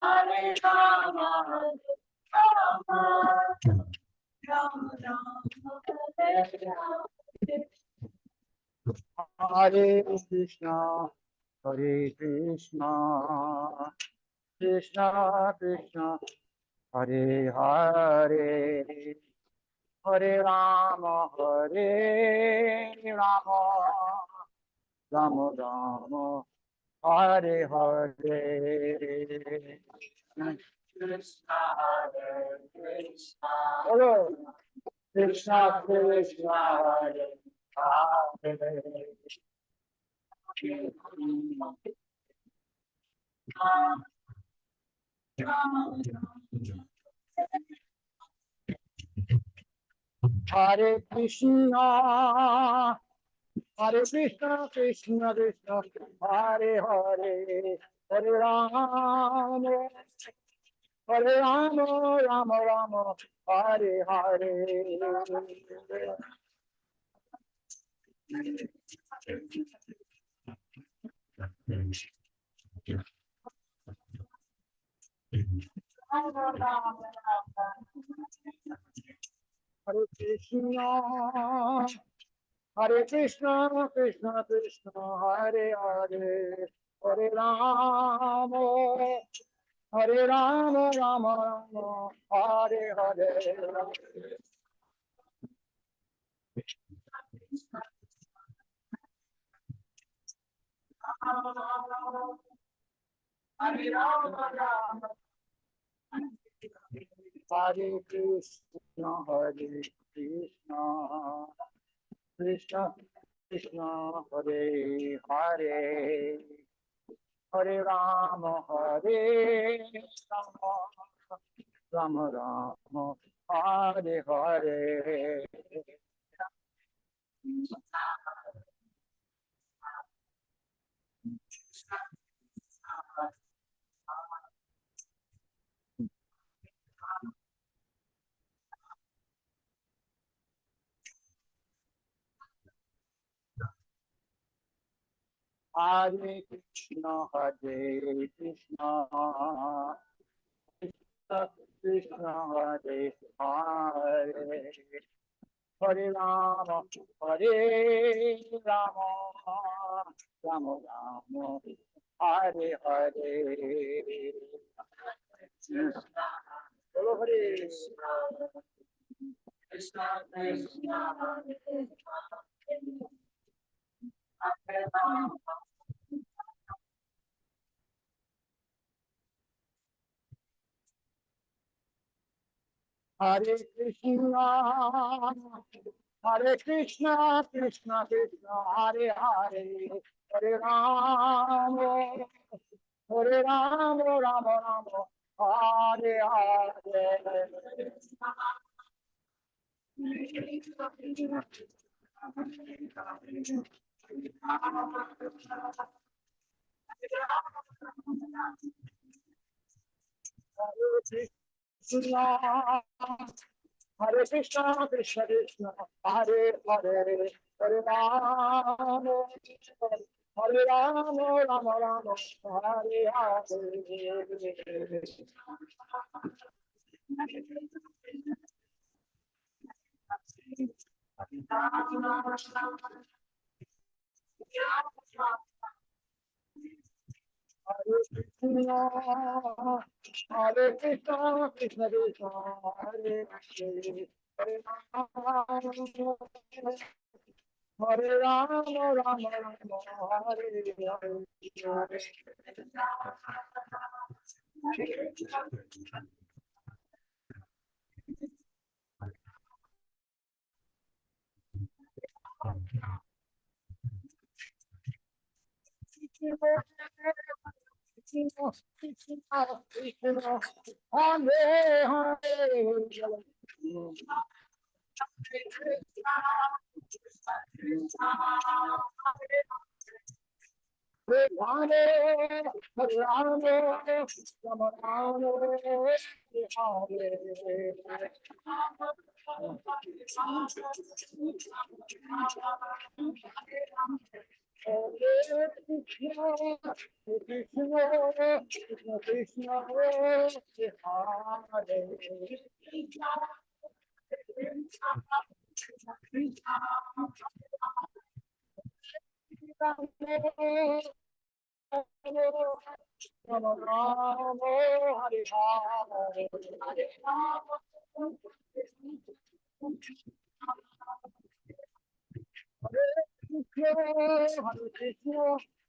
Hare Rama, Rama Rama Hare Krishna, Hare Krishna, Krishna Krishna, Hare Hare, Hare Rama, Hare Rama, Rama Rama, Hare Hare. Krishna, Hare Krishna, Krishna Krishna, Hare Hare. Hare Krishna, Hare Krishna, Krishna Krishna, Hare Hare, Hare Rama, Hare Rama, Rama Rama, Hare Hare. Hare Krishna, Hare Krishna, Krishna Krishna, Hare Hare, Hare Rama, Hare Rama, Rama Rama, Hare Hare. Hare Rama, Rama. Hare Krishna, Hare Krishna, Krishna Krishna, Hare Hare, Hare Rama, Hare Rama, Rama Rama, Hare Hare. Hare Krishna, Hare Krishna, Krishna Krishna, Hare Hare, Hare Rama, Hare Rama, Rama Rama, Hare Hare. Bolo Hare Krishna, Krishna Hare Krishna, Hare Krishna, Krishna Krishna, Hare Hare, Hare Rama, Hare Rama, Rama Rama, Hare Hare. Krishna, Hare Krishna, Krishna Krishna, Hare Hare, Hare Rama, Hare Rama, Rama Rama, Hare Hare. Hare Krishna, Hare Krishna, Krishna Krishna, Hare Hare, Hare Rama, Rama Rama, Hare Hare.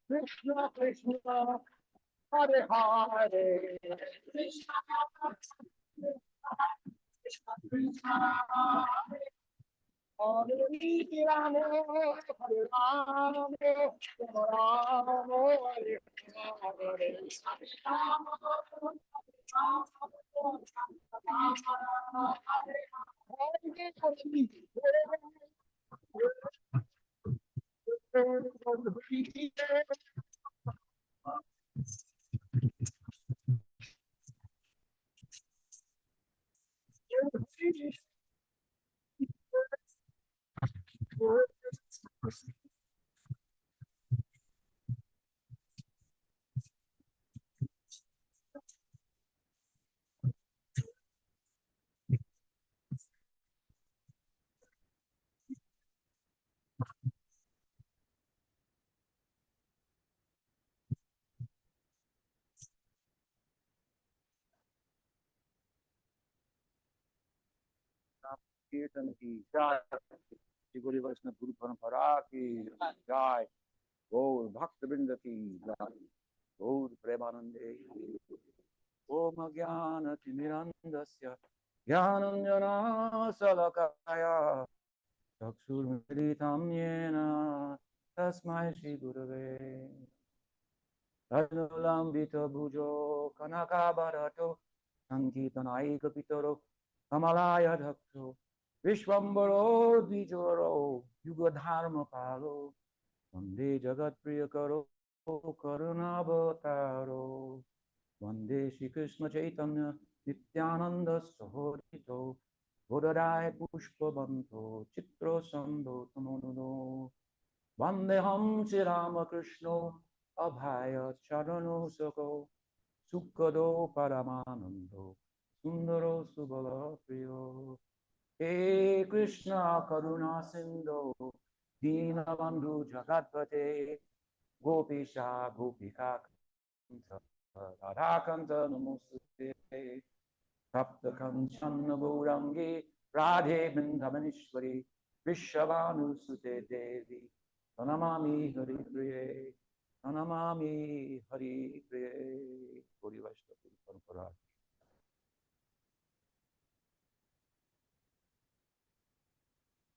Krishna Krishna, Hare Hare, Hare Rama, Hare Rama, Rama Rama, Hare Hare. कीर्तन की जय, श्री गुरु वैष्णव गुरु परंपरा की जय, गौर भक्त वृंद की जय, गौर प्रेमानंदे। ओम ज्ञान तिमिरंधस्य ज्ञानंजना शलाकया चक्षुर्मिलितं येन तस्मै श्री गुरवे तन्नुलंबितो भुजो कनकाभरणो संकीर्तनायकपितरो कमलायधक्षो विश्वम्भरो द्विजोरो युगधर्मपालो वन्दे जगत्प्रियकरो करुणावतारो वन्दे श्रीकृष्णचैतन्य नित्यानन्द सहोदितो बोधराय पुष्पवन्तो चित्रोत्सन्दोतमनुनो वन्देऽहं श्रीरामकृष्णो अभय चरणो सको सुखदो परमानन्दो सुन्दरो सुबलप्रियो हे कृष्ण करुणा सिन्धो दीनबन्धु जगत्पते गोपीशा गोपिका राधाकान्त नमोस्तुते तप्त कंचन गौरंगी राधे वृंदावनेश्वरी विश्वभानुसुते देवी प्रणमामि हरिप्रिये प्रणमामि हरिप्रिये। गौरी वैष्णव परंपरा।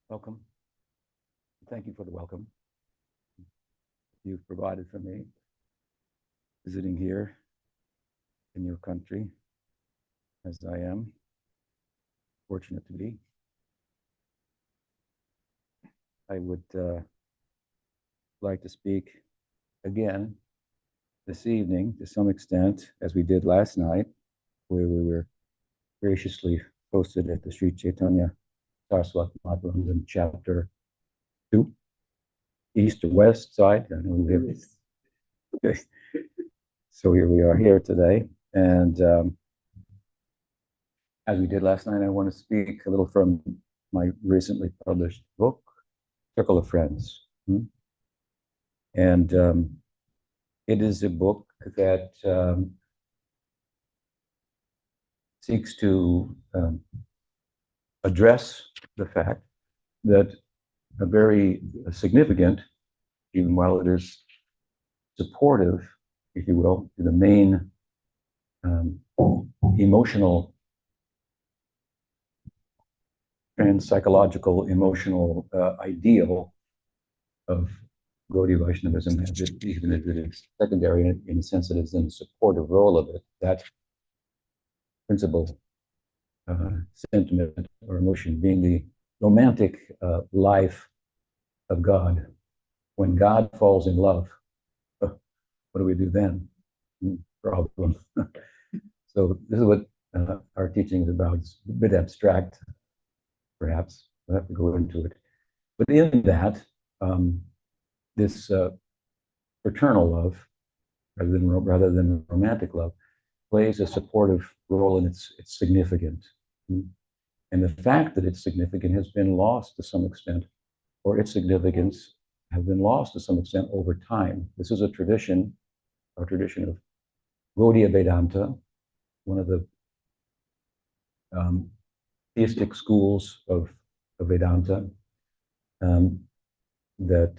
Welcome. Thank you for the welcome you've provided for me visiting here in your country, as I am fortunate to be. I would like to speak again this evening to some extent, as we did last night, where we were graciously hosted at the Sri Chaitanya Saraswat Madhvandan chapter 2, east or west side. I know we have. Okay. So here we are here today, and as we did last night, I want to speak a little from my recently published book, Circle of Friends. And it is a book that seeks to address the fact that a very significant, even while it is supportive, if you will, to the main emotional and psychological emotional ideal of Gaudiya Vaishnavism, even if it is secondary in the sense that it's in the supportive role of it, that principal sentiment or emotion being the romantic life of God. When God falls in love, what do we do then? Problem. So this is what our teaching is about. It's a bit abstract, perhaps. We'll have to go into it. But in that, this fraternal love rather than romantic love, plays a supportive role, and it's significant. And the fact that it's significant has been lost to some extent, or its significance has been lost to some extent over time. This is a tradition of Gaudiya Vedanta, one of the theistic schools of Vedanta, that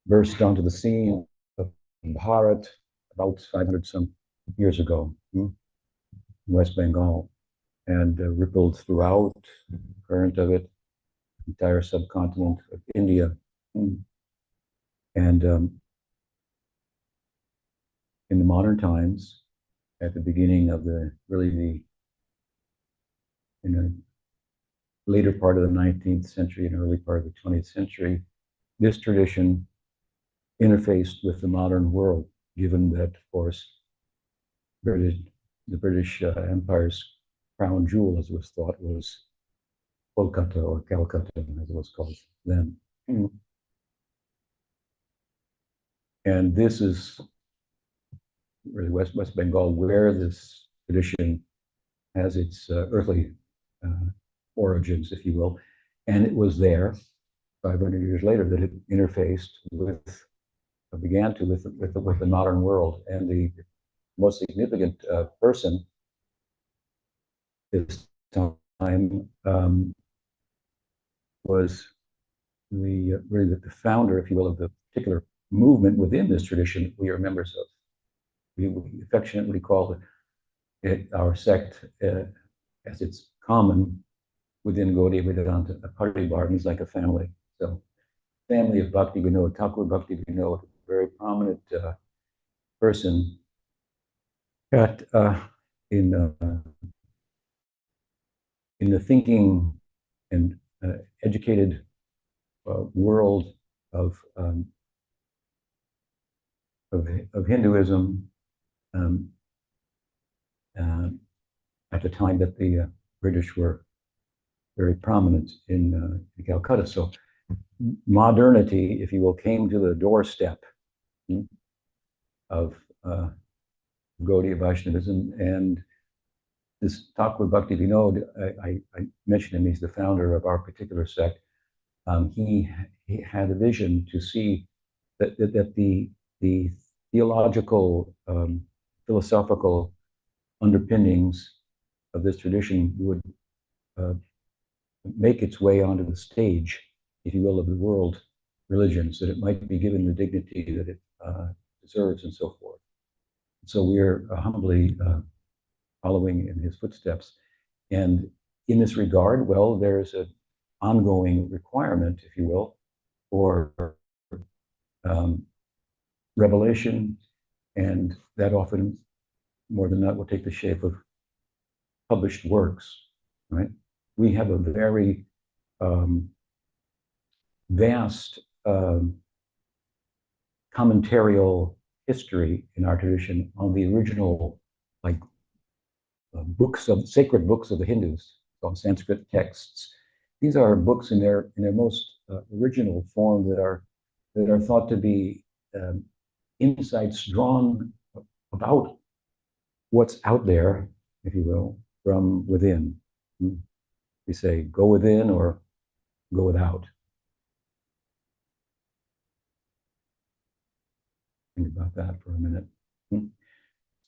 burst onto the scene of Bharat about 500 some years ago in West Bengal, and rippled throughout the current of it, entire subcontinent of India. And in the modern times, at the beginning of the later part of the 19th century and early part of the 20th century, this tradition interfaced with the modern world, given that, of course, the British Empire's crown jewel, as it was thought, was Kolkata, or Calcutta, as it was called then. And this is really West Bengal, where this tradition has its earthly origins, if you will. And it was there 500 years later that it interfaced began to with the modern world. And the most significant person this time was really the founder, if you will, of the particular movement within this tradition we are members of. We affectionately call it our sect, as it's common within Gaudiya Vedanta. A Parivar means like a family. So, family of Bhakti Vinod, Thakur Bhakti Vinod, very prominent person in the thinking and educated world of Hinduism at the time that the British were very prominent in Calcutta. So modernity, if you will, came to the doorstep of Gaudiya Vaishnavism. And this Thakur Bhakti Vinod, I mentioned him, he's the founder of our particular sect. He had a vision to see that the theological, philosophical underpinnings of this tradition would make its way onto the stage, if you will, of the world religions, that it might be given the dignity that it deserves, and so forth. So we're humbly following in his footsteps. And in this regard, well, there's an ongoing requirement, if you will, for revelation, and that often, more than not, will take the shape of published works, right? We have a very vast commentarial history in our tradition on the original, like, sacred books of the Hindus, called Sanskrit texts. These are books in their most original form that are thought to be insights drawn about what's out there, if you will, from within. We say, go within or go without. Think about that for a minute.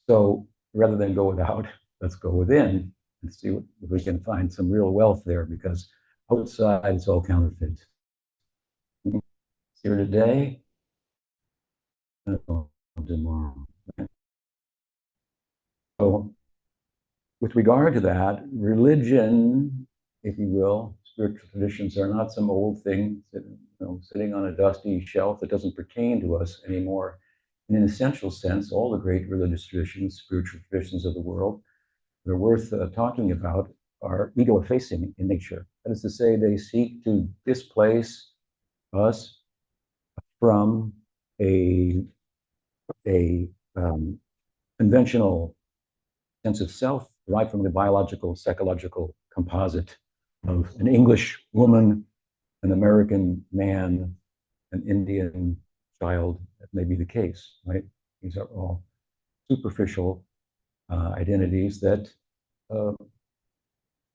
So rather than go without, let's go within and see if we can find some real wealth there, because outside it's all counterfeit. Here today, tomorrow. So with regard to that, religion, if you will, spiritual traditions are not some old thing that, sitting on a dusty shelf that doesn't pertain to us anymore. In an essential sense, all the great religious traditions, spiritual traditions of the world, that are worth talking about, are ego-effacing in nature. That is to say, they seek to displace us from a conventional sense of self derived from the biological, psychological composite of an English woman, an American man, an Indian child, that may be the case, right? These are all superficial identities that, uh,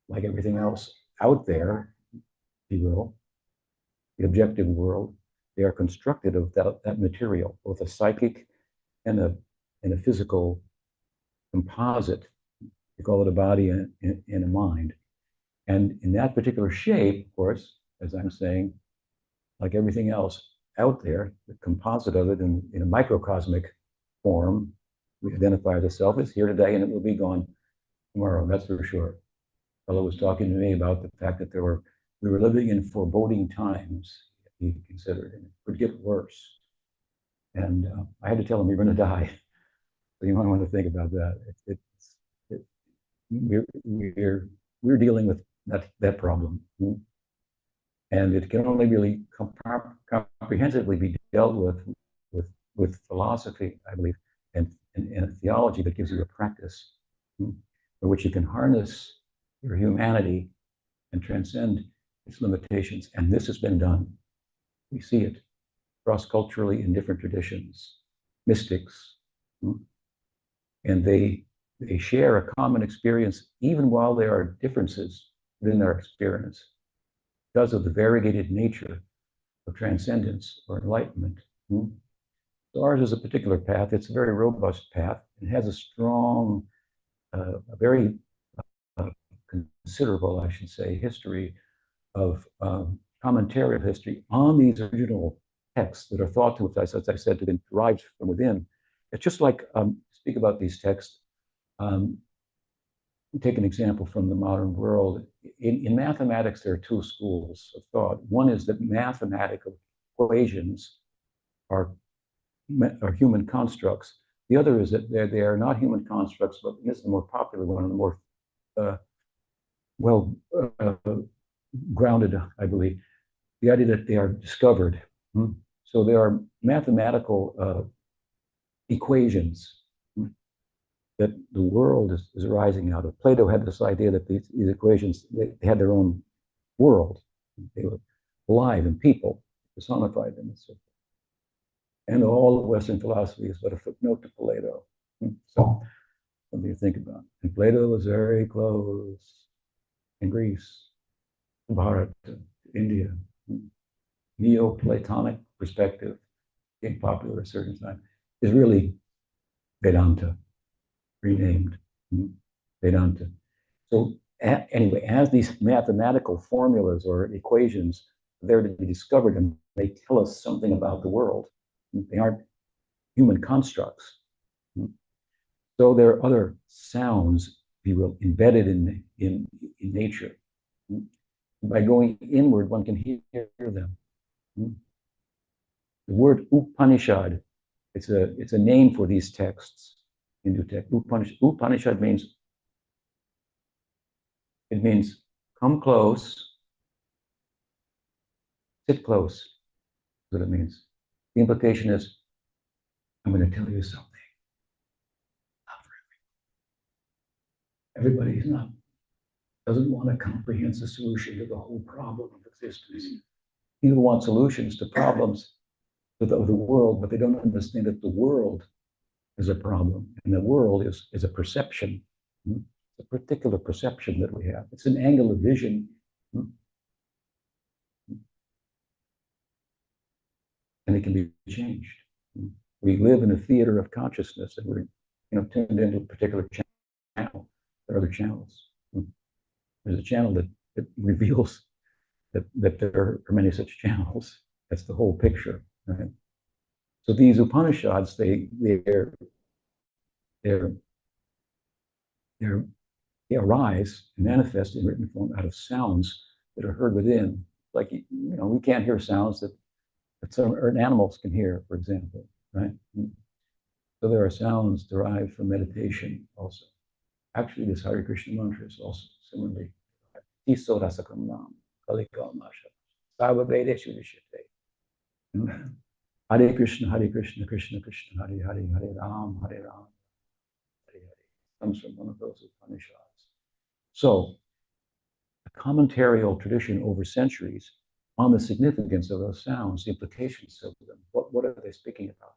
like everything else out there, if you will, the objective world, they are constructed of that material, both a psychic and a physical composite. We call it a body and a mind. And in that particular shape, of course, as I'm saying, like everything else out there, the composite of it in a microcosmic form, we identify the self is here today and it will be gone tomorrow, that's for sure. A fellow was talking to me about the fact that we were living in foreboding times, he considered, and it could get worse. And I had to tell him, you're going to die. So you might want to think about that. We're dealing with that problem. And it can only really comprehensively be dealt with philosophy, I believe, and a theology that gives you a practice for which you can harness your humanity and transcend its limitations. And this has been done. We see it cross-culturally in different traditions, mystics, and they share a common experience, even while there are differences within their experience, because of the variegated nature of transcendence or enlightenment. So ours is a particular path. It's a very robust path. It has a strong, a very considerable, I should say, history of commentary of history on these original texts that are thought to, as I said, to have been derived from within. It's just like, speak about these texts. Take an example from the modern world. In mathematics, there are two schools of thought. One is that mathematical equations are human constructs. The other is that they are not human constructs, but this is the more popular one and the more well grounded, I believe. The idea that they are discovered. So there are mathematical equations that the world is arising out of. Plato had this idea that these equations, they had their own world. They were alive and people personified them. And all of Western philosophy is but a footnote to Plato. So something to think about. And Plato was very close in Greece, Bharat, India. Neoplatonic perspective, became popular at a certain time, is really Vedanta, renamed Vedanta. So anyway, as these mathematical formulas or equations are there to be discovered, and they tell us something about the world. They aren't human constructs. So there are other sounds, if you will, embedded in nature. By going inward, one can hear them. The word Upanishad, it's a name for these texts. Hindu text. Upanishad means come close, sit close. That's what it means. The implication is, I'm going to tell you something. Not for everybody. Everybody doesn't want a comprehensive solution to the whole problem of existence. People want solutions to problems of the world, but they don't understand that the world is a problem, and the world is a perception. It's a particular perception that we have. It's an angle of vision. And it can be changed. We live in a theater of consciousness, and we're tuned into a particular channel. There are other channels. There's a channel that reveals that there are many such channels. That's the whole picture, right? So these Upanishads, they arise and manifest in written form out of sounds that are heard within. Like, we can't hear sounds that certain animals can hear, for example, right? So there are sounds derived from meditation also. Actually, this Hare Krishna mantra is also similarly. Tiso rasakam nam, kaliko masha, sarva vedeshu vishyate. Hare Krishna, Krishna Krishna, Hare Hare, Hare Ram, Hare Ram, Hare Hare. Comes from one of those Upanishads. So, a commentarial tradition over centuries on the significance of those sounds, the implications of them. What are they speaking about,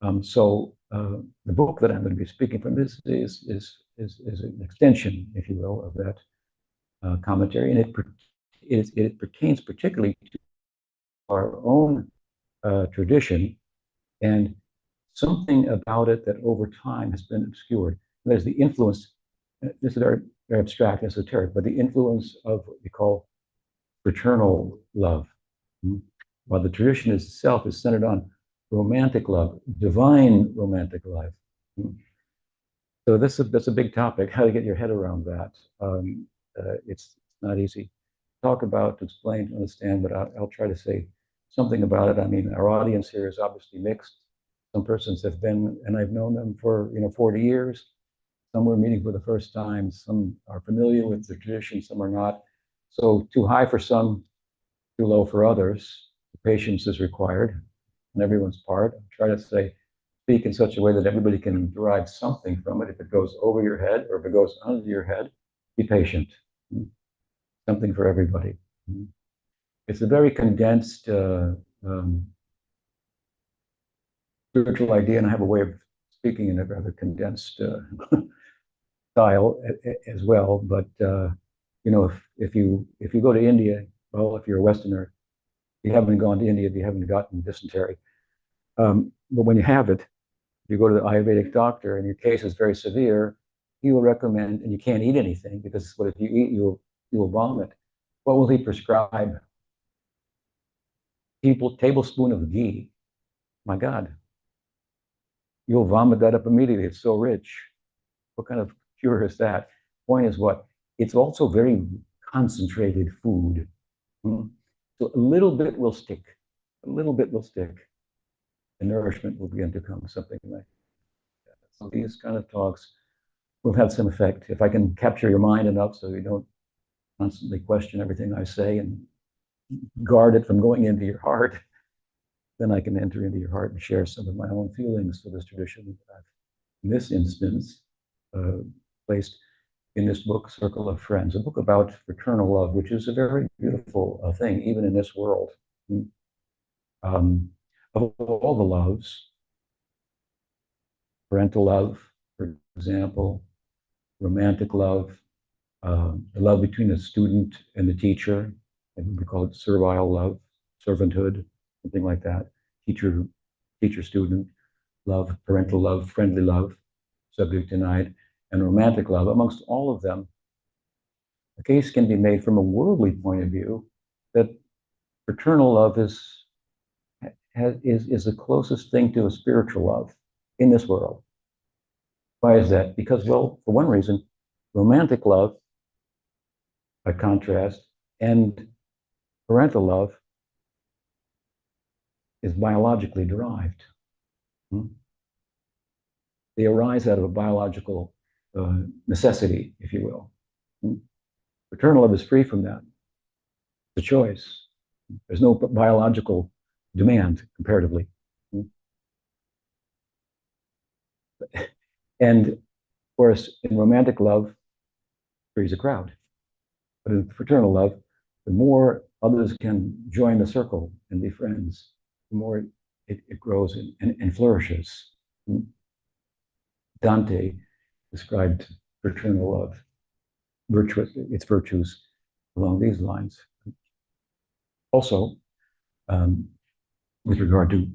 and so forth. The book that I'm going to be speaking from is an extension, if you will, of that commentary, and it pertains particularly to our own tradition, and something about it that over time has been obscured. There's the influence. This is very, very abstract, esoteric, but the influence of what we call fraternal love. While the tradition itself is centered on romantic love, divine romantic love. So that's a big topic, how to get your head around that. It's not easy to talk about, to explain, to understand, but I'll try to say something about it. I mean, our audience here is obviously mixed. Some persons have been, and I've known them for 40 years. Some were meeting for the first time. Some are familiar with the tradition, some are not. So too high for some, too low for others. Patience is required on everyone's part. Try to speak in such a way that everybody can derive something from it. If it goes over your head or if it goes under your head, be patient. Something for everybody. It's a very condensed spiritual idea, and I have a way of speaking in a rather condensed style as well. But if you go to India, well, if you're a Westerner, you haven't gone to India if you haven't gotten dysentery. But when you have it, you go to the Ayurvedic doctor and your case is very severe, he will recommend, and you can't eat anything because what if you eat, you will vomit. What will he prescribe? Tablespoon of ghee. My God, you'll vomit that up immediately. It's so rich. What kind of cure is that? Point is what? It's also very concentrated food. So a little bit will stick. A little bit will stick. The nourishment will begin to come, something like that. So these kind of talks will have some effect. If I can capture your mind enough so you don't constantly question everything I say and guard it from going into your heart, then I can enter into your heart and share some of my own feelings for this tradition that I've, in this instance, placed in this book, Circle of Friends, a book about fraternal love, which is a very beautiful thing, even in this world. Of all the loves, parental love, for example, romantic love, the love between the student and the teacher, and we call it servile love, servanthood, something like that. Teacher-student love, parental love, friendly love, subject denied, and romantic love. Amongst all of them, a case can be made from a worldly point of view that fraternal love is the closest thing to a spiritual love in this world. Why is that? Because, well, for one reason, romantic love, by contrast, and parental love is biologically derived. They arise out of a biological necessity, if you will. Fraternal love is free from that. It's a choice. There's no biological demand, comparatively. And whereas in romantic love, frees a crowd. But in fraternal love, the more others can join the circle and be friends, the more it grows and flourishes. Dante described fraternal love, its virtues along these lines. Also, with regard to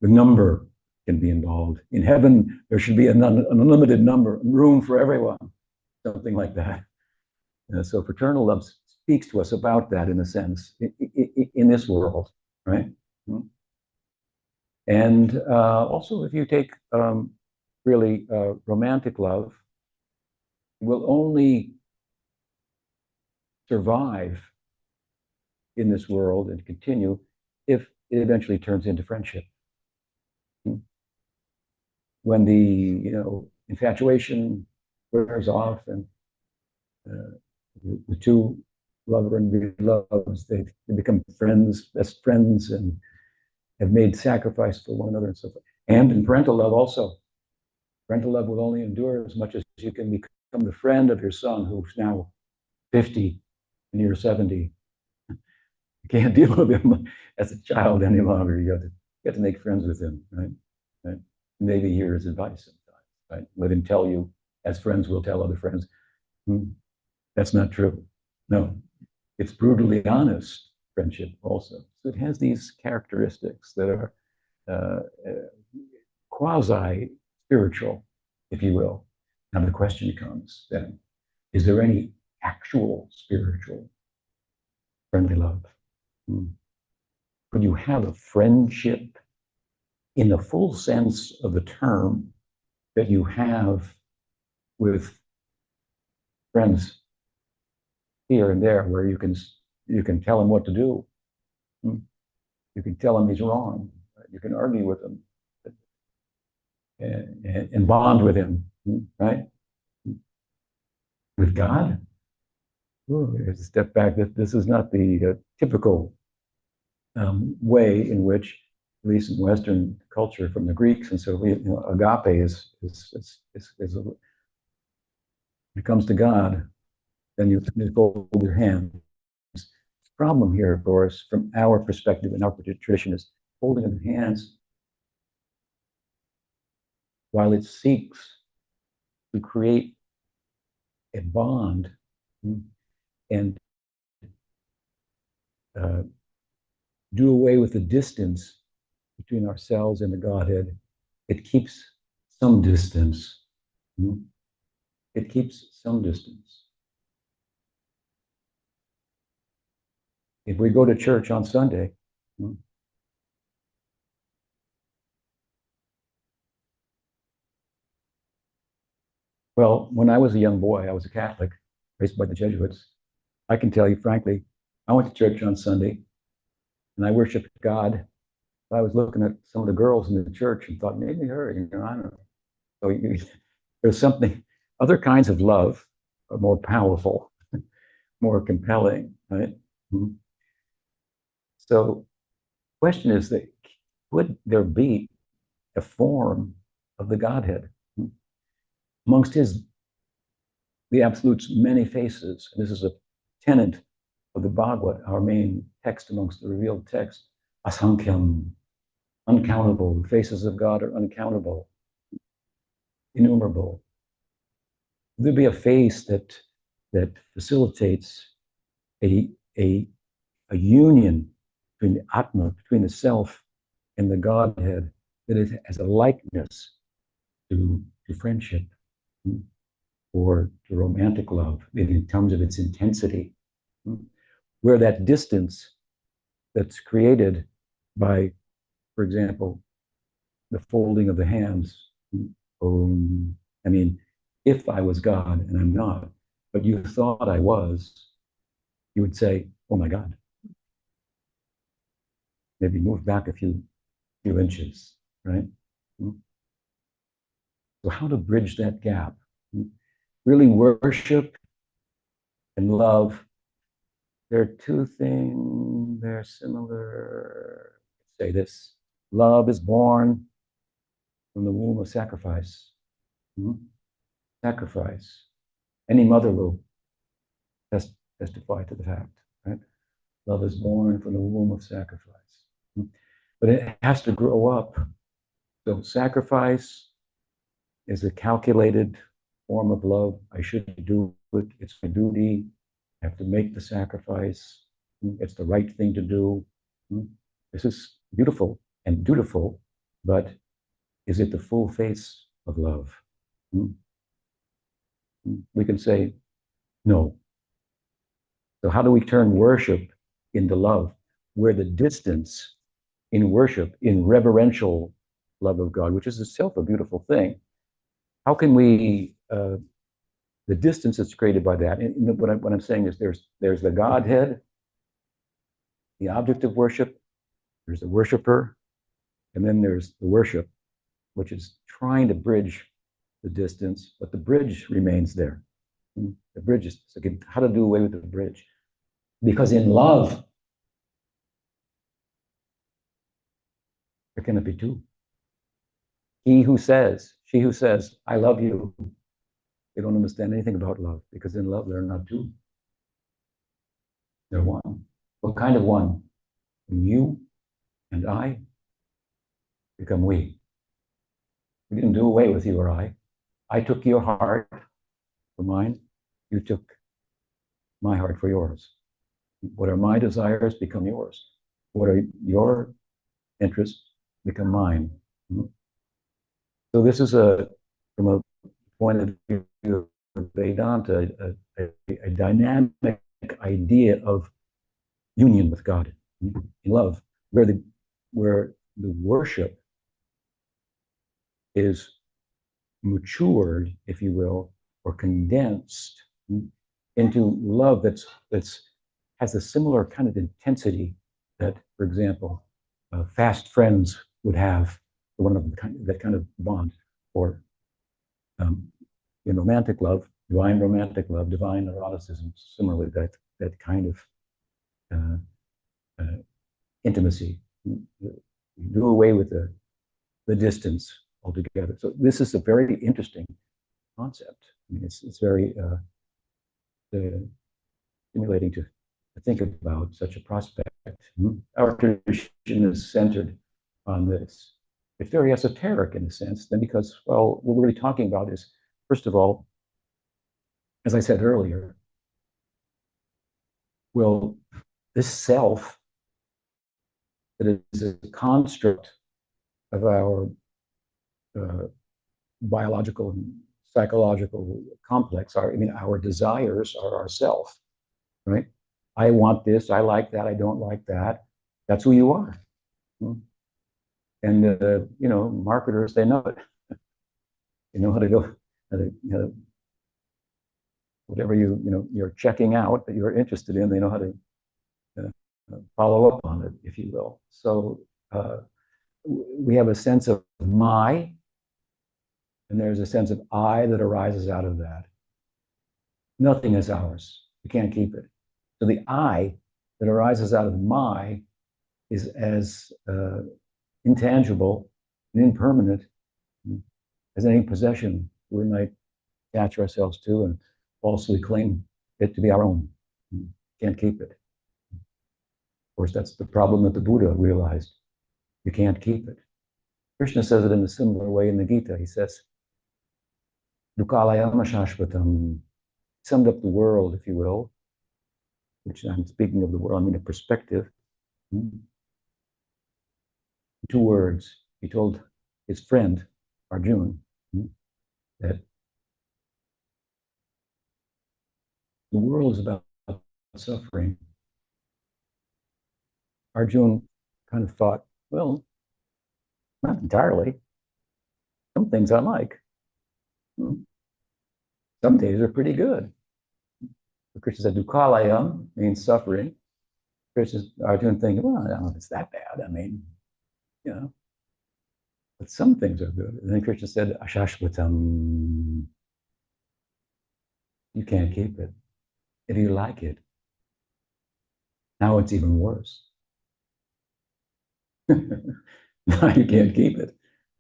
the number can be involved. In heaven, there should be an unlimited number, room for everyone, something like that. So fraternal love speaks to us about that in a sense, in this world, right? And also, if you take really romantic love, will only survive in this world and continue if it eventually turns into friendship. When the infatuation wears off and the two lover and beloveds, they become friends, best friends, and have made sacrifice for one another and so forth. And in parental love also, parental love will only endure as much as you can become the friend of your son who's now 50 and you're 70, You can't deal with him as a child any longer. You have to make friends with him, right? Right? Maybe hear his advice sometimes, right? Let him tell you, as friends will tell other friends, that's not true. No, it's brutally honest friendship also. So it has these characteristics that are quasi-spiritual, if you will. Now the question comes then, is there any actual spiritual friendly love? Could you have a friendship in the full sense of the term that you have with friends here and there, where you can tell him what to do? You can tell him he's wrong. You can argue with him and bond with him, right? With God, there's a step back. That this is not the typical way in which, at least in Western culture, from the Greeks, and so agape is when it comes to God, then you fold your hands. The problem here, of course, from our perspective and our tradition, is holding of the hands while it seeks to create a bond and do away with the distance between ourselves and the Godhead. It keeps some distance. It keeps some distance. If we go to church on Sunday, well, when I was a young boy, I was a Catholic, raised by the Jesuits. I can tell you frankly, I went to church on Sunday and I worshiped God. I was looking at some of the girls in the church and thought, maybe her, I don't know. So there's something, other kinds of love are more powerful, more compelling, right? So the question is that, would there be a form of the Godhead amongst the Absolute's many faces? This is a tenet of the Bhagavad, our main text amongst the revealed text. Asankhyan, uncountable. The faces of God are uncountable, innumerable. There'd be a face that facilitates a union between the Atma, between the self and the Godhead, that is as a likeness to friendship or to romantic love in terms of its intensity, where that distance that's created by, for example, the folding of the hands. I mean, if I was God, and I'm not, but you thought I was, you would say, oh my God. Maybe move back a few inches, right? So how to bridge that gap? Really, worship and love, they're two things, they're similar. Say this, love is born from the womb of sacrifice. Sacrifice. Any mother will testify to the fact, right? Love is born from the womb of sacrifice. But it has to grow up. So sacrifice is a calculated form of love. I should do it. It's my duty. I have to make the sacrifice. It's the right thing to do. This is beautiful and dutiful, but is it the full face of love? We can say no. So how do we turn worship into love, where the distance in worship, in reverential love of God, which is itself a beautiful thing, how can we, the distance that's created by that, and what I'm saying is there's the Godhead, the object of worship, there's the worshiper, and then there's the worship, which is trying to bridge the distance, but the bridge remains there. The bridge is, so again, how to do away with the bridge? Because in love, there cannot be two. She who says, I love you, they don't understand anything about love, because in love, there are not two. They're one. What kind of one? When you and I become we. We didn't do away with you or I. I took your heart for mine. You took my heart for yours. What are my desires become yours. What are your interests become mine. So this is from a point of view of Vedanta, a dynamic idea of union with God in love, where the worship is matured, if you will, or condensed into love that's has a similar kind of intensity that, for example, fast friends would have one of that kind of bond, or in romantic love, divine romantic love, divine eroticism, similarly that kind of intimacy. You do away with the distance altogether. So this is a very interesting concept. I mean, it's very stimulating to think about such a prospect. Our tradition is centered on this. It's very esoteric in a sense, then, because, well, what we're really talking about is, first of all, as I said earlier, well, this self that is a construct of our biological and psychological complex, our desires are our self, right? I want this, I like that, I don't like that. That's who you are. And marketers, they know it. They know how to go, whatever you're checking out that you're interested in, they know how to follow up on it, if you will. So we have a sense of my, and there's a sense of I that arises out of that. Nothing is ours. You can't keep it. So the I that arises out of my is as intangible and impermanent as any possession we might attach ourselves to and falsely claim it to be our own. Can't keep it. Of course, that's the problem that the Buddha realized. You can't keep it. Krishna says it in a similar way in the Gita. He says, Dukkhalayama shashvatam. Summed up the world, if you will, which I'm speaking of the world, I mean a perspective. 2 words. He told his friend, Arjuna, that the world is about suffering. Arjuna kind of thought, well, not entirely. Some things I like. Some days are pretty good. Krishna said, Dukkhalayam means suffering. Arjuna thinking, well, I don't know if it's that bad. I mean, but some things are good. And then Krishna said, Ashashvatam. You can't keep it. If you like it, now it's even worse. Now you can't keep it.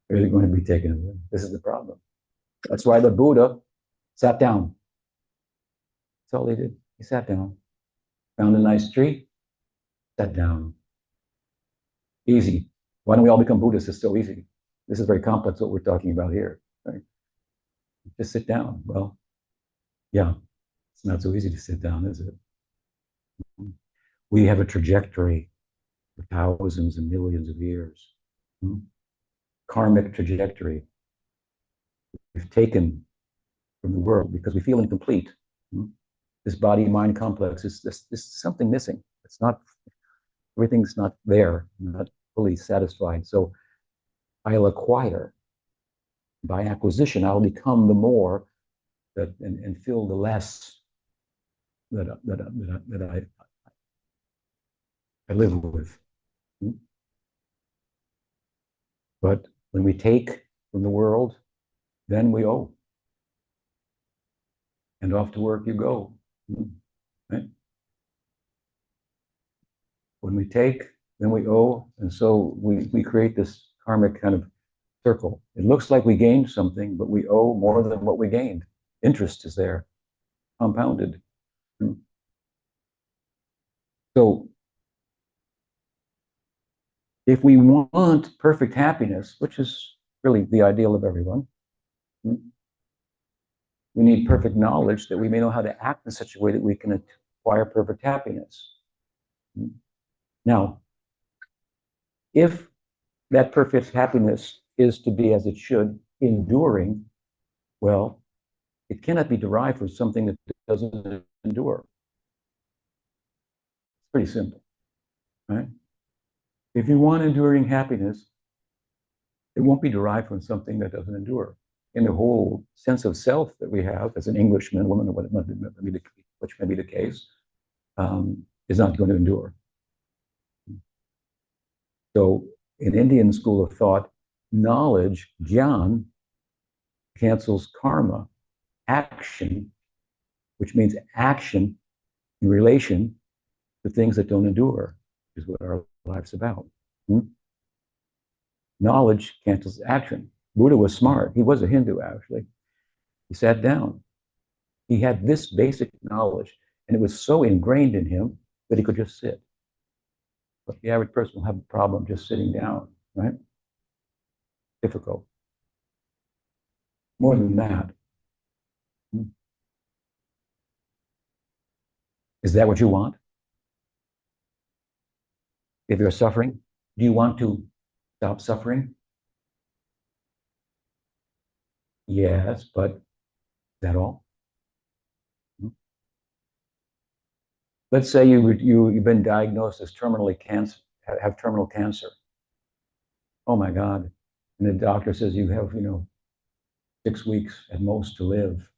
You're going to be taken away. This is the problem. That's why the Buddha sat down. That's all he did. He sat down, found a nice tree, sat down. Easy. Why don't we all become Buddhists? It's so easy. This is very complex what we're talking about here. Right? Just sit down. Well, yeah, it's not so easy to sit down, is it? We have a trajectory for thousands and millions of years. Karmic trajectory we've taken from the world because we feel incomplete. This body-mind complex is something missing. It's not, everything's not there, not fully satisfied. So I'll acquire. By acquisition, I'll become the more that and fill the less that I live with. But when we take from the world, then we owe. And off to work you go. Right? When we take, then we owe. And so we create this karmic kind of circle. It looks like we gained something, but we owe more than what we gained. Interest is there, compounded. So If we want perfect happiness, which is really the ideal of everyone, we need perfect knowledge that we may know how to act in such a way that we can acquire perfect happiness. Now, if that perfect happiness is to be as it should, enduring, well, it cannot be derived from something that doesn't endure. It's pretty simple, right? If you want enduring happiness, it won't be derived from something that doesn't endure. And the whole sense of self that we have as an Englishman, woman, or which may be the case, is not going to endure. So, in Indian school of thought, knowledge, jnana, cancels karma, action, which means action in relation to things that don't endure, is what our life's about. Knowledge cancels action. Buddha was smart. He was a Hindu, actually. He sat down. He had this basic knowledge, and it was so ingrained in him that he could just sit. But the average person will have a problem just sitting down, right? Difficult. More than that. Is that what you want? If you're suffering, do you want to stop suffering? Yes, but is that all? Let's say you've been diagnosed as terminally cancer, have terminal cancer. Oh my God. And the doctor says you have, 6 weeks at most to live.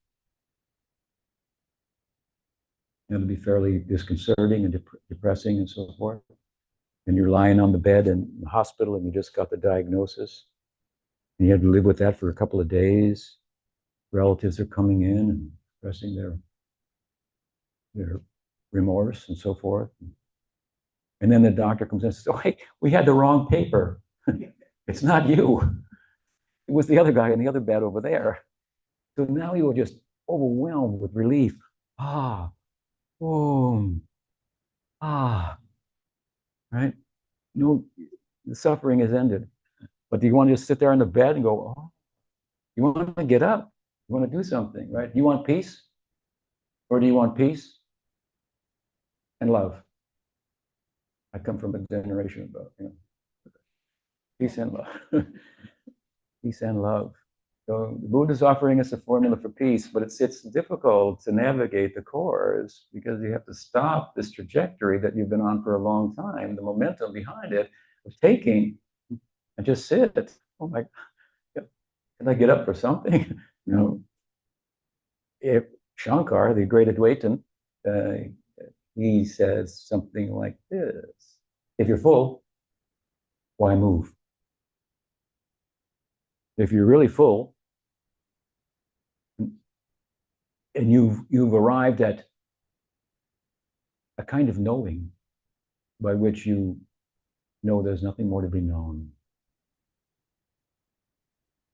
It'll be fairly disconcerting and depressing and so forth. And you're lying on the bed in the hospital and you just got the diagnosis. And you have to live with that for a couple of days. Relatives are coming in and expressing their remorse and so forth. And then the doctor comes in and says, "Oh, hey, we had the wrong paper. It's not you. It was the other guy in the other bed over there." So now you are just overwhelmed with relief. Ah, boom, right? No, the suffering is ended. But do you want to just sit there on the bed and go, oh, you want to get up? You want to do something, right? Do you want peace? Or do you want peace and love? I come from a generation of, peace and love. Peace and love. So the Buddha is offering us a formula for peace, but it's difficult to navigate the course because you have to stop this trajectory that you've been on for a long time, the momentum behind it of taking, and just sit. Oh my, can I get up for something? If Shankar, the great Advaitin, uh, he says something like this: if you're full, why move? If you're really full, and you've arrived at a kind of knowing by which you know there's nothing more to be known.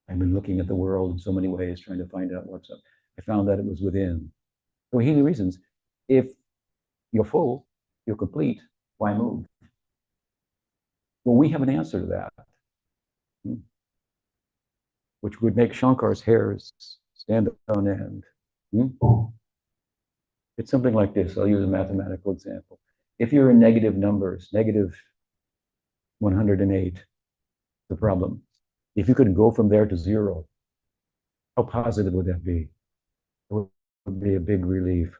I've been looking at the world in so many ways, trying to find out what's up. I found that it was within. So here are the reasons. If you're full, you're complete, why move? Well, we have an answer to that, which would make Shankar's hairs stand on end. It's something like this. I'll use a mathematical example. If you're in negative numbers, negative 108, the problem. If you could go from there to zero, how positive would that be? It would be a big relief.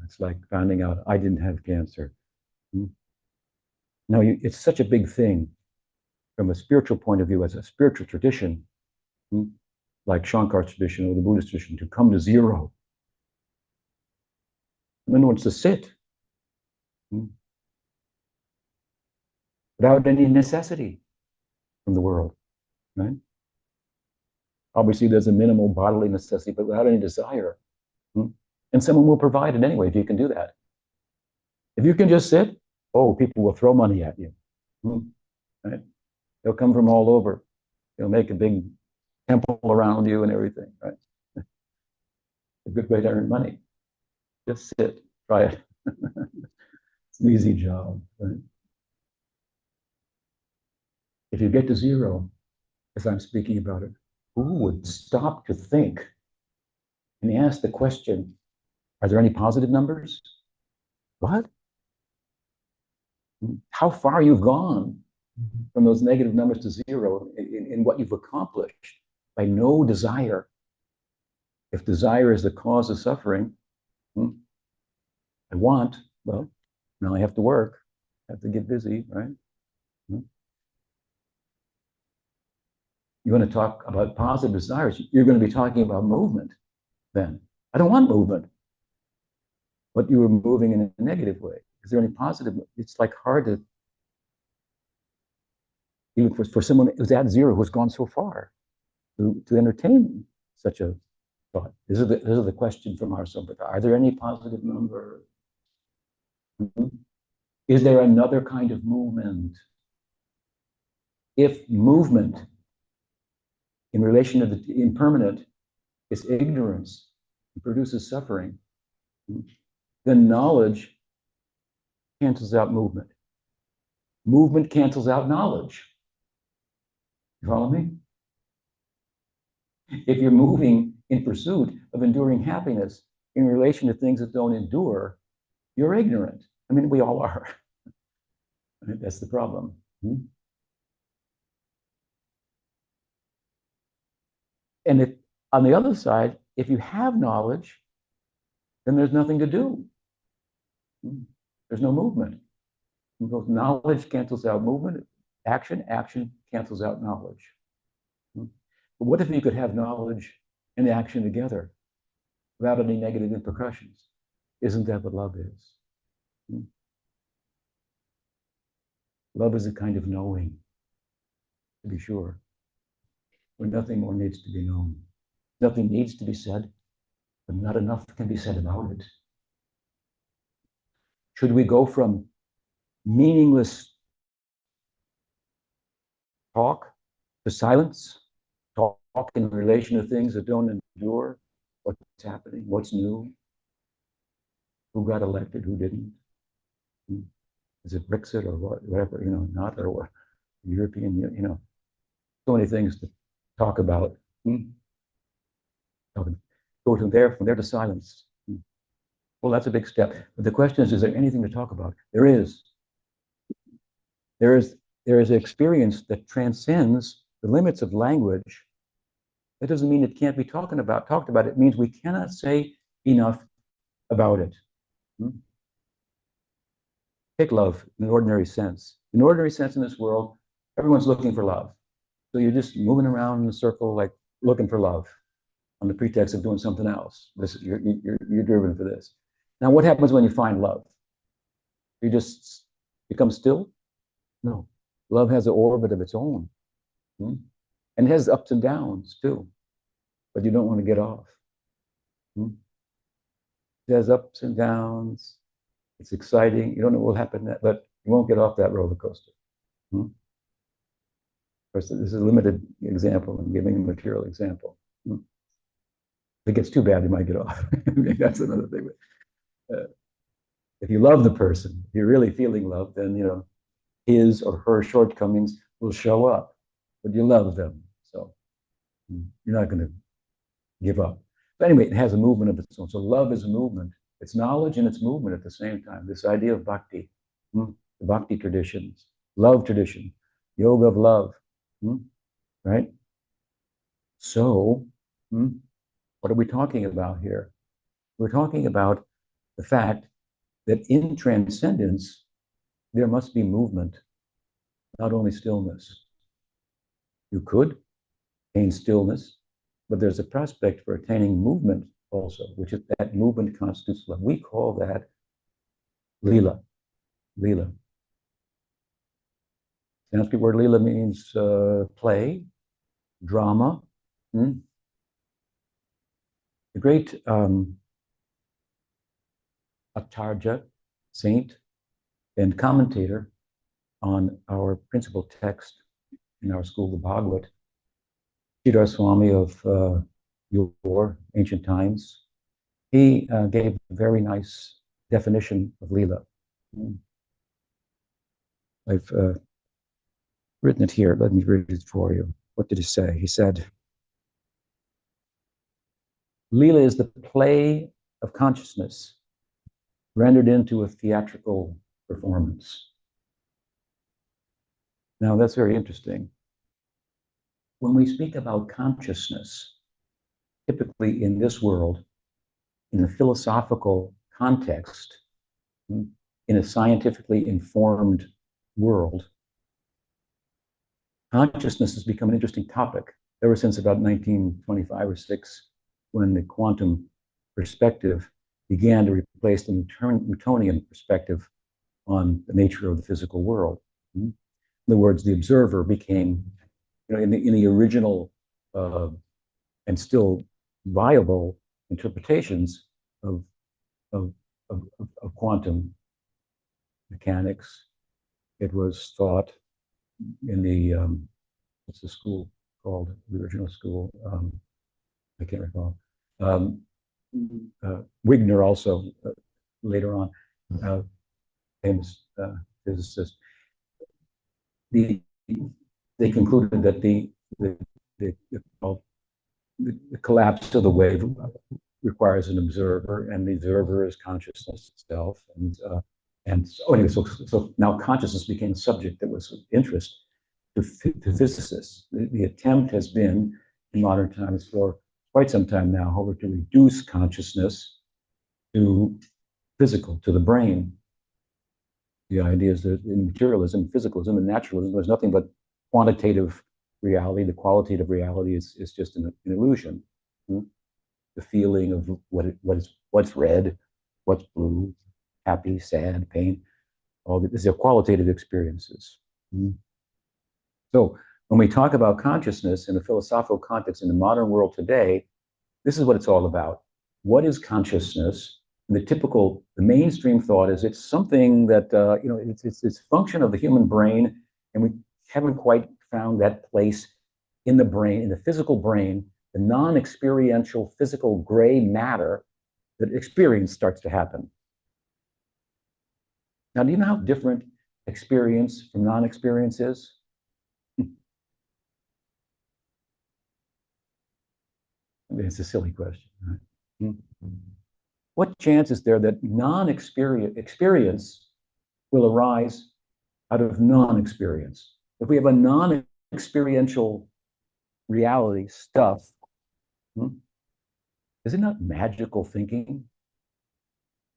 It's like finding out I didn't have cancer. No, it's such a big thing from a spiritual point of view, as a spiritual tradition, like Shankar's tradition or the Buddhist tradition, to come to zero. And then wants to sit without any necessity from the world, right? Obviously, there's a minimal bodily necessity, but without any desire. And someone will provide it anyway if you can do that. If you can just sit, people will throw money at you. Right? They'll come from all over. They'll make a big temple around you and everything, right? A good way to earn money. Just sit, try it. It's an easy job, right? if you get to zero, as I'm speaking about it, who would stop to think and ask the question, are there any positive numbers? What? How far you've gone from those negative numbers to zero in what you've accomplished by no desire. If desire is the cause of suffering, I want, well, now I have to work, I have to get busy, right? You want to talk about positive desires, you're going to be talking about movement then. I don't want movement. But you were moving in a negative way. Is there any positive? It's like hard to, even for someone who's at zero, who's gone so far, to entertain such a thought. This is the question from our Sampradaya. Are there any positive numbers? Is there another kind of movement? If movement in relation to the impermanent is ignorance, it produces suffering, then knowledge cancels out movement. Movement cancels out knowledge. You follow me? If you're moving in pursuit of enduring happiness in relation to things that don't endure, you're ignorant. I mean, we all are. That's the problem. And if, on the other side, if you have knowledge, then there's nothing to do. There's no movement. Because knowledge cancels out movement. Action cancels out knowledge. But what if you could have knowledge and action together without any negative repercussions? Isn't that what love is? Love is a kind of knowing, to be sure, where nothing more needs to be known. Nothing needs to be said, but not enough can be said about it. Should we go from meaningless talk to silence? Talk in relation to things that don't endure? What's happening? What's new? Who got elected? Who didn't? Is it Brexit or whatever, not, or what? European, so many things to talk about. Go from there to silence. Well, that's a big step. But the question is there anything to talk about? There is. There is an experience that transcends the limits of language. That doesn't mean it can't be talked about. It means we cannot say enough about it. Take love in an ordinary sense. In ordinary sense in this world, everyone's looking for love. So you're just moving around in a circle, like looking for love on the pretext of doing something else. You're driven for this. Now, what happens when you find love? You just become still? No. Love has an orbit of its own. And it has ups and downs too. But you don't want to get off. It has ups and downs. It's exciting. You don't know what will happen, but you won't get off that roller coaster. Of course, this is a limited example. I'm giving a material example. If it gets too bad, you might get off. That's another thing. If you love the person, if you're really feeling love, then his or her shortcomings will show up. But you love them, so you're not going to give up. But anyway, it has a movement of its own. So love is a movement. It's knowledge and it's movement at the same time. This idea of bhakti, the bhakti traditions, love tradition, yoga of love, right? So, what are we talking about here? We're talking about the fact that in transcendence, there must be movement, not only stillness. You could attain stillness, but there's a prospect for attaining movement also, which is that movement constitutes love. We call that lila. Lila. Sanskrit word lila means play, drama. The great Acharya, saint, and commentator on our principal text in our school, the Bhagavad, Swami of your ancient times, he gave a very nice definition of lila. I've written it here. Let me read it for you. What did he say? He said, Leela is the play of consciousness rendered into a theatrical performance. Now, that's very interesting. When we speak about consciousness, typically in this world, in the philosophical context, in a scientifically informed world, consciousness has become an interesting topic ever since about 1925 or 6, when the quantum perspective began to replace the Newtonian perspective on the nature of the physical world. In other words, the observer became, in the original and still viable interpretations of, of, of quantum mechanics, it was thought in the, what's the school called, the original school? I can't recall. Wigner also, later on, famous physicist. They concluded that the collapse of the wave requires an observer, and the observer is consciousness itself. And so, anyway, so now consciousness became a subject that was of interest to physicists. The attempt has been, in modern times, for quite some time now, however, to reduce consciousness to physical, to the brain. The idea is that in materialism, physicalism, and naturalism, there's nothing but quantitative reality. The qualitative reality is just an illusion. The feeling of what's red, what's blue, happy, sad, pain, all these are qualitative experiences. So when we talk about consciousness in a philosophical context in the modern world today, this is what it's all about. What is consciousness? And the mainstream thought is it's something that, it's function of the human brain, and we haven't quite found that place in the brain, in the physical brain, the non-experiential physical gray matter that experience starts to happen. Now, do you know how different experience from non-experience is? I mean, it's a silly question, right? What chance is there that experience will arise out of non-experience? If we have a non-experiential reality stuff, is it not magical thinking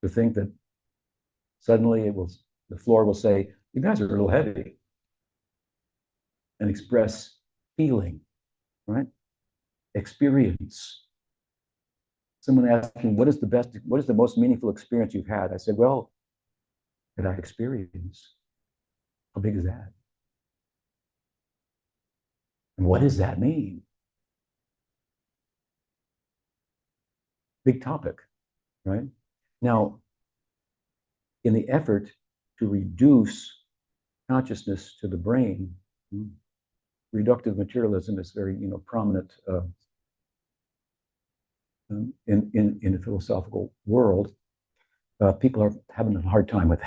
to think that suddenly the floor will say, you guys are a little heavy, and express feeling, right? Experience. Someone asked me, what is the most meaningful experience you've had? I said, well, that I experience. How big is that? And what does that mean? Big topic, right? Now, in the effort to reduce consciousness to the brain, reductive materialism is very, prominent in the philosophical world. People are having a hard time with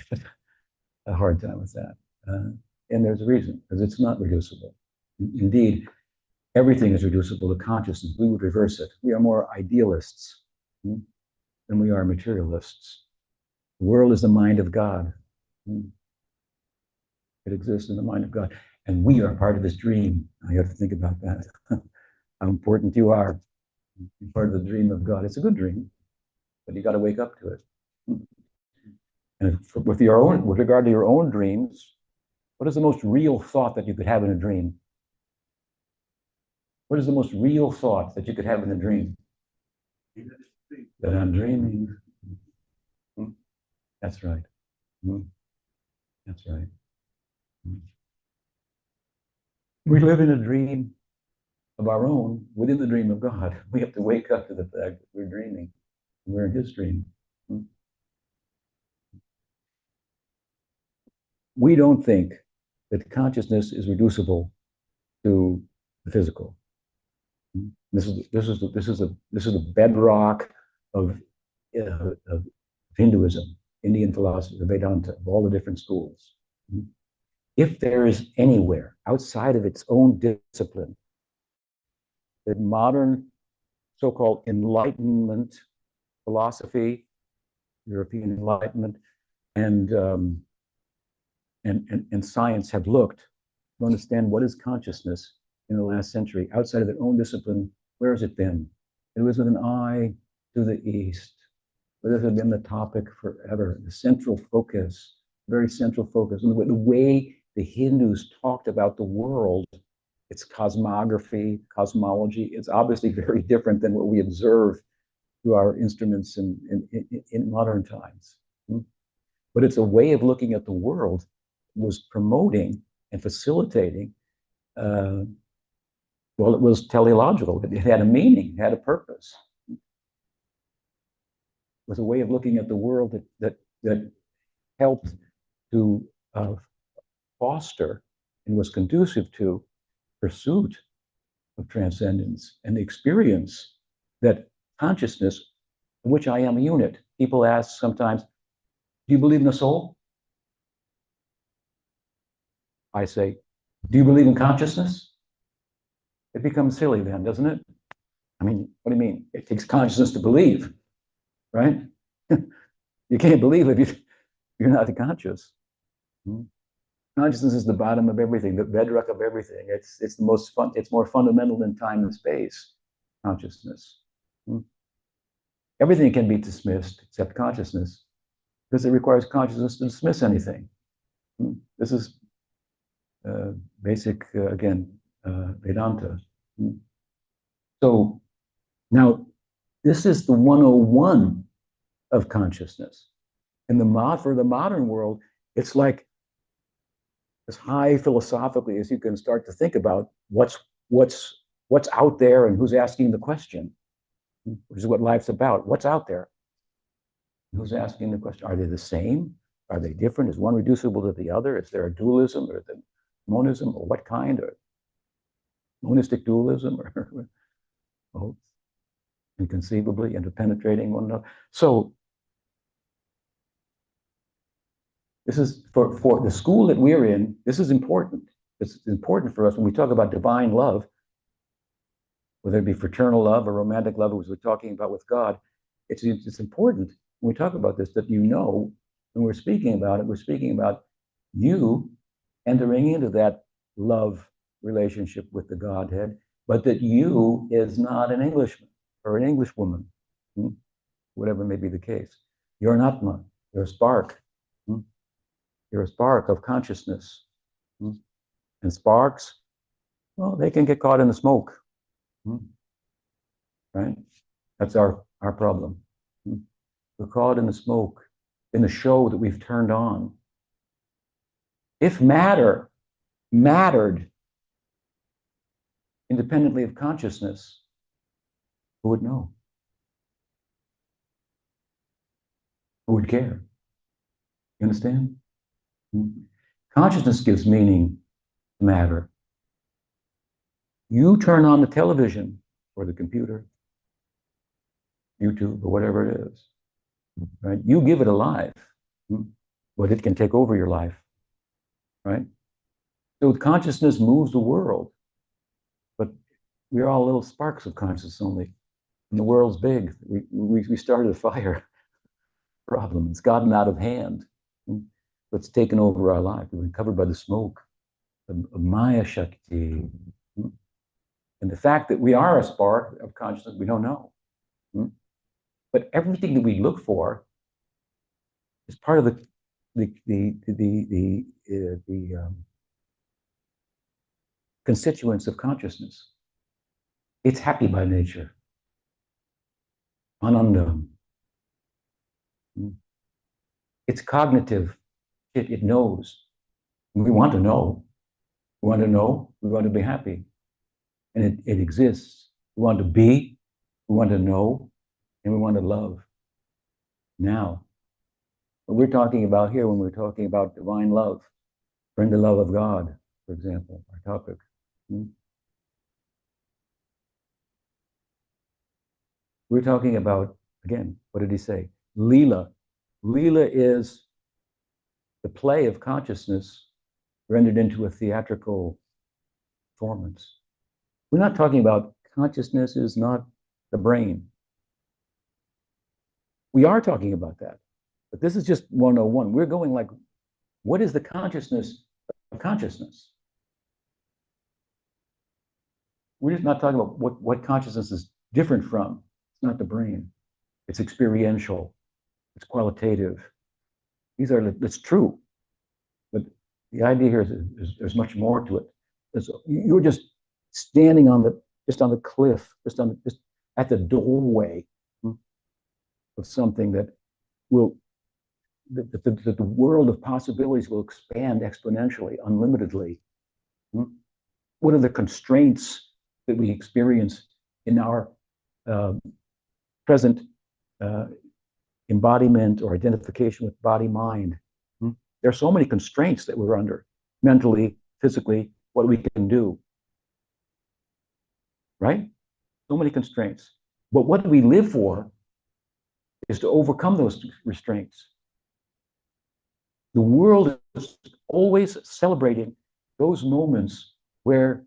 that. And there's a reason, because it's not reducible. Indeed, everything is reducible to consciousness. We would reverse it. We are more idealists than we are materialists. The world is the mind of God. It exists in the mind of God. And we are part of this dream. You have to think about that. How important you are. You're part of the dream of God. It's a good dream, but you got to wake up to it. And with regard to your own dreams, what is the most real thought that you could have in a dream? What is the most real thought that you could have in a dream? That I'm dreaming. That's right. That's right. We live in a dream of our own within the dream of God. We have to wake up to the fact that we're dreaming. We're in His dream. We don't think that consciousness is reducible to the physical. This is the bedrock of Hinduism, Indian philosophy, Vedanta, of all the different schools. if there is anywhere outside of its own discipline that modern so-called Enlightenment philosophy, European Enlightenment, and science have looked to understand what is consciousness in the last century outside of their own discipline. Where has it been? It was with an eye to the east, where this had been the topic forever, the central focus, very central focus. And the way the Hindus talked about the world, its cosmography, cosmology, it's obviously very different than what we observe through our instruments in modern times. But it's a way of looking at the world, was promoting and facilitating. Well, it was teleological. It had a meaning, it had a purpose. It was a way of looking at the world that helped to foster and was conducive to pursuit of transcendence and the experience that consciousness, of which I am a unit. People ask sometimes, do you believe in the soul? I say, do you believe in consciousness? It becomes silly then, doesn't it? I mean, what do you mean? It takes consciousness to believe, right? You can't believe if you're not conscious. Consciousness is the bottom of everything, the bedrock of everything. It's the most fun. It's more fundamental than time and space. Consciousness. Everything can be dismissed except consciousness, because it requires consciousness to dismiss anything. This is basic, again, Vedanta. So now, this is the 101 of consciousness. For the modern world, it's like as high philosophically as you can start to think about what's out there and who's asking the question, which is what life's about. What's out there? Who's asking the question? Are they the same? Are they different? Is one reducible to the other? Is there a dualism or the monism, or what kind? Or monistic dualism, or both, inconceivably interpenetrating one another. So this is for the school that we're in. This is important. It's important for us when we talk about divine love, whether it be fraternal love or romantic love, as we're talking about with God. It's important when we talk about this that when we're speaking about it, we're speaking about you entering into that love relationship with the Godhead, but that you is not an Englishman or an Englishwoman, whatever may be the case. You're an Atma, you're a spark. You're a spark of consciousness. And sparks, well, they can get caught in the smoke. Right? That's our problem. We're caught in the smoke, in the show that we've turned on. If matter mattered independently of consciousness, who would know? Who would care? You understand? Consciousness gives meaning to matter. You turn on the television or the computer, YouTube, or whatever it is, right? You give it a life, but it can take over your life, right? So consciousness moves the world, but we're all little sparks of consciousness only. And the world's big. We started a fire problem. It's gotten out of hand. It's taken over our life. We've been covered by the smoke of Maya Shakti. And the fact that we are a spark of consciousness, we don't know. But everything that we look for is part of the constituents of consciousness. It's happy by nature. Anandam. It's cognitive. It knows. We want to know. We want to know. We want to be happy. And it exists. We want to be. We want to know. And we want to love. Now, what we're talking about here when we're talking about divine love, bring the love of God, for example, our topic. We're talking about, again, what did he say? Leela. Leela is the play of consciousness rendered into a theatrical performance. We're not talking about consciousness is not the brain. We are talking about that, but this is just 101. We're going like, what is the consciousness of consciousness? We're just not talking about what consciousness is different from. It's not the brain. It's experiential. It's qualitative. That's true. But the idea here is there's much more to it. You're just standing on the cliff, just at the doorway of something that the world of possibilities will expand exponentially, unlimitedly. What are the constraints that we experience in our present embodiment or identification with body-mind? There are so many constraints that we're under, mentally, physically, what we can do, right? So many constraints. But what we live for is to overcome those restraints. The world is always celebrating those moments where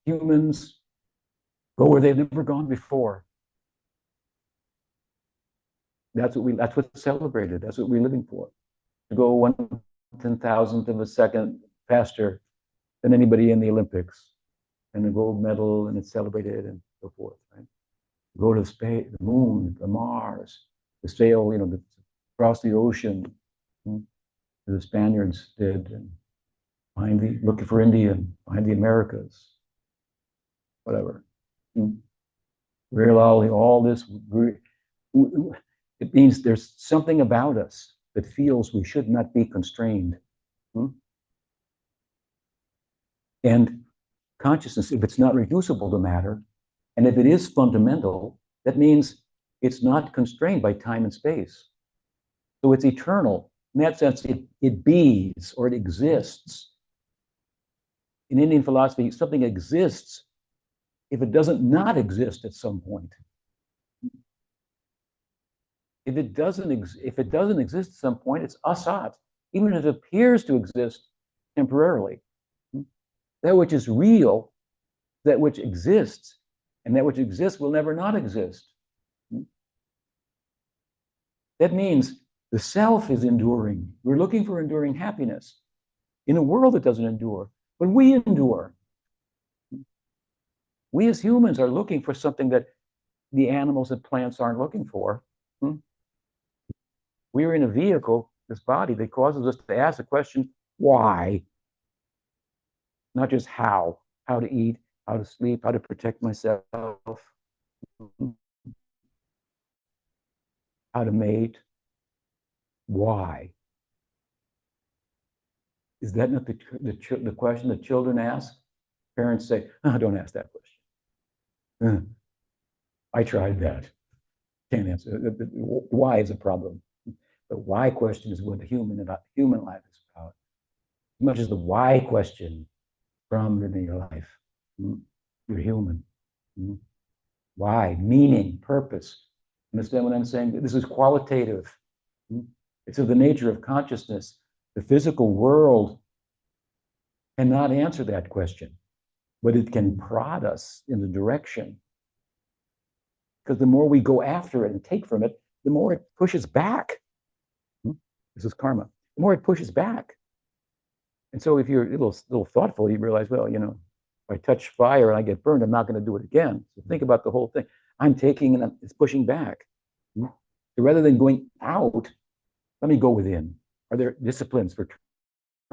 humans go where they've never gone before. That's what's celebrated. That's what we're living for. To go 1/10,000th of a second faster than anybody in the Olympics, and a gold medal, and it's celebrated and so forth. Right? Go to space, the moon, the Mars, to sail, across the ocean. The Spaniards did, and looking for India, and find the Americas, whatever. Really, all this, it means there's something about us that feels we should not be constrained. And consciousness, if it's not reducible to matter, and if it is fundamental, that means it's not constrained by time and space. So it's eternal. In that sense, it bees, or it exists. In Indian philosophy, something exists if it doesn't not exist at some point. If it doesn't exist at some point, it's asat, even if it appears to exist temporarily. That which is real, that which exists, and that which exists will never not exist. That means the self is enduring. We're looking for enduring happiness in a world that doesn't endure, but we endure. We as humans are looking for something that the animals and plants aren't looking for. We're in a vehicle, this body, that causes us to ask the question, why? Not just how to eat, how to sleep, how to protect myself, how to mate. Why? Is that not the question that children ask? Parents say, oh, don't ask that question. I tried that. Can't answer. Why is a problem. The why question is what the human life is about. As much as the why question from in your life. You're human. Why? Meaning, purpose. Understand what I'm saying? This is qualitative. It's of the nature of consciousness. The physical world cannot answer that question, but it can prod us in the direction. Because the more we go after it and take from it, the more it pushes back. This is karma. The more it pushes back. And so if you're a little thoughtful, you realize, well, if I touch fire and I get burned, I'm not going to do it again. So think about the whole thing. I'm taking and it's pushing back. So rather than going out, let me go within. Are there disciplines for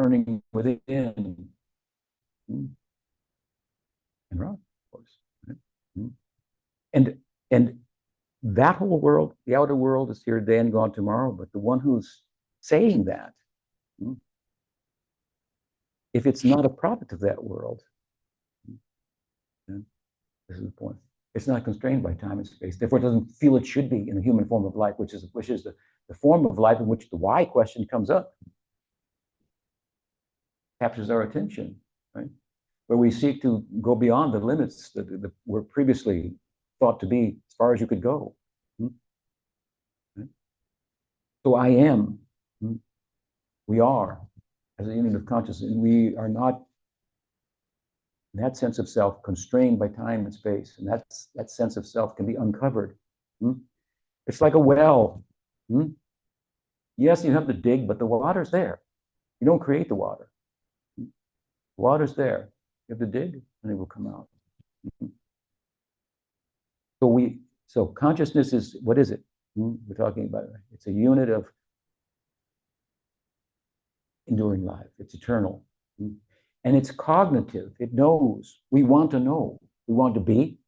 turning within? And wrong, of course. And that whole world, the outer world, is here today and gone tomorrow, but the one who's saying that, if it's not a product of that world, this is the point. It's not constrained by time and space. Therefore, it doesn't feel it should be in the human form of life, which is the form of life in which the why question comes up, captures our attention, right? Where we seek to go beyond the limits that were previously thought to be as far as you could go. So I am. We are. as a unit of consciousness. And we are not, in that sense of self, constrained by time and space. And that sense of self can be uncovered. It's like a well. Yes, you have to dig, but the water's there. You don't create the water. The water's there. You have to dig, and it will come out. So consciousness is, what is it? We're talking about it. It's a unit of enduring life. It's eternal. And it's cognitive. It knows. We want to know. We want to be.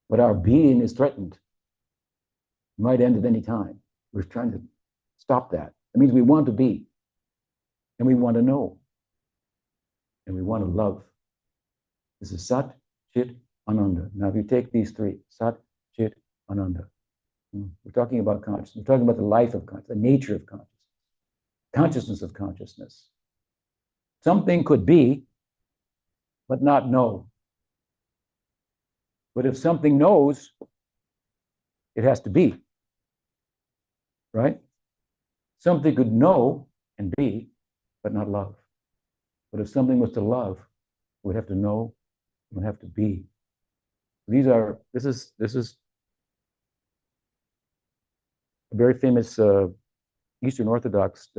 But our being is threatened. It might end at any time. We're trying to stop that. It means we want to be. And we want to know. And we want to love. This is Sat, Chit, Ananda. Now, if you take these three, Sat, Chit, Ananda. We're talking about consciousness. We're talking about the life of consciousness, the nature of consciousness. Consciousness of consciousness. Something could be, but not know. But if something knows, it has to be. Right? Something could know and be, but not love. But if something was to love, it would have to know, it would have to be. This is a very famous Eastern Orthodox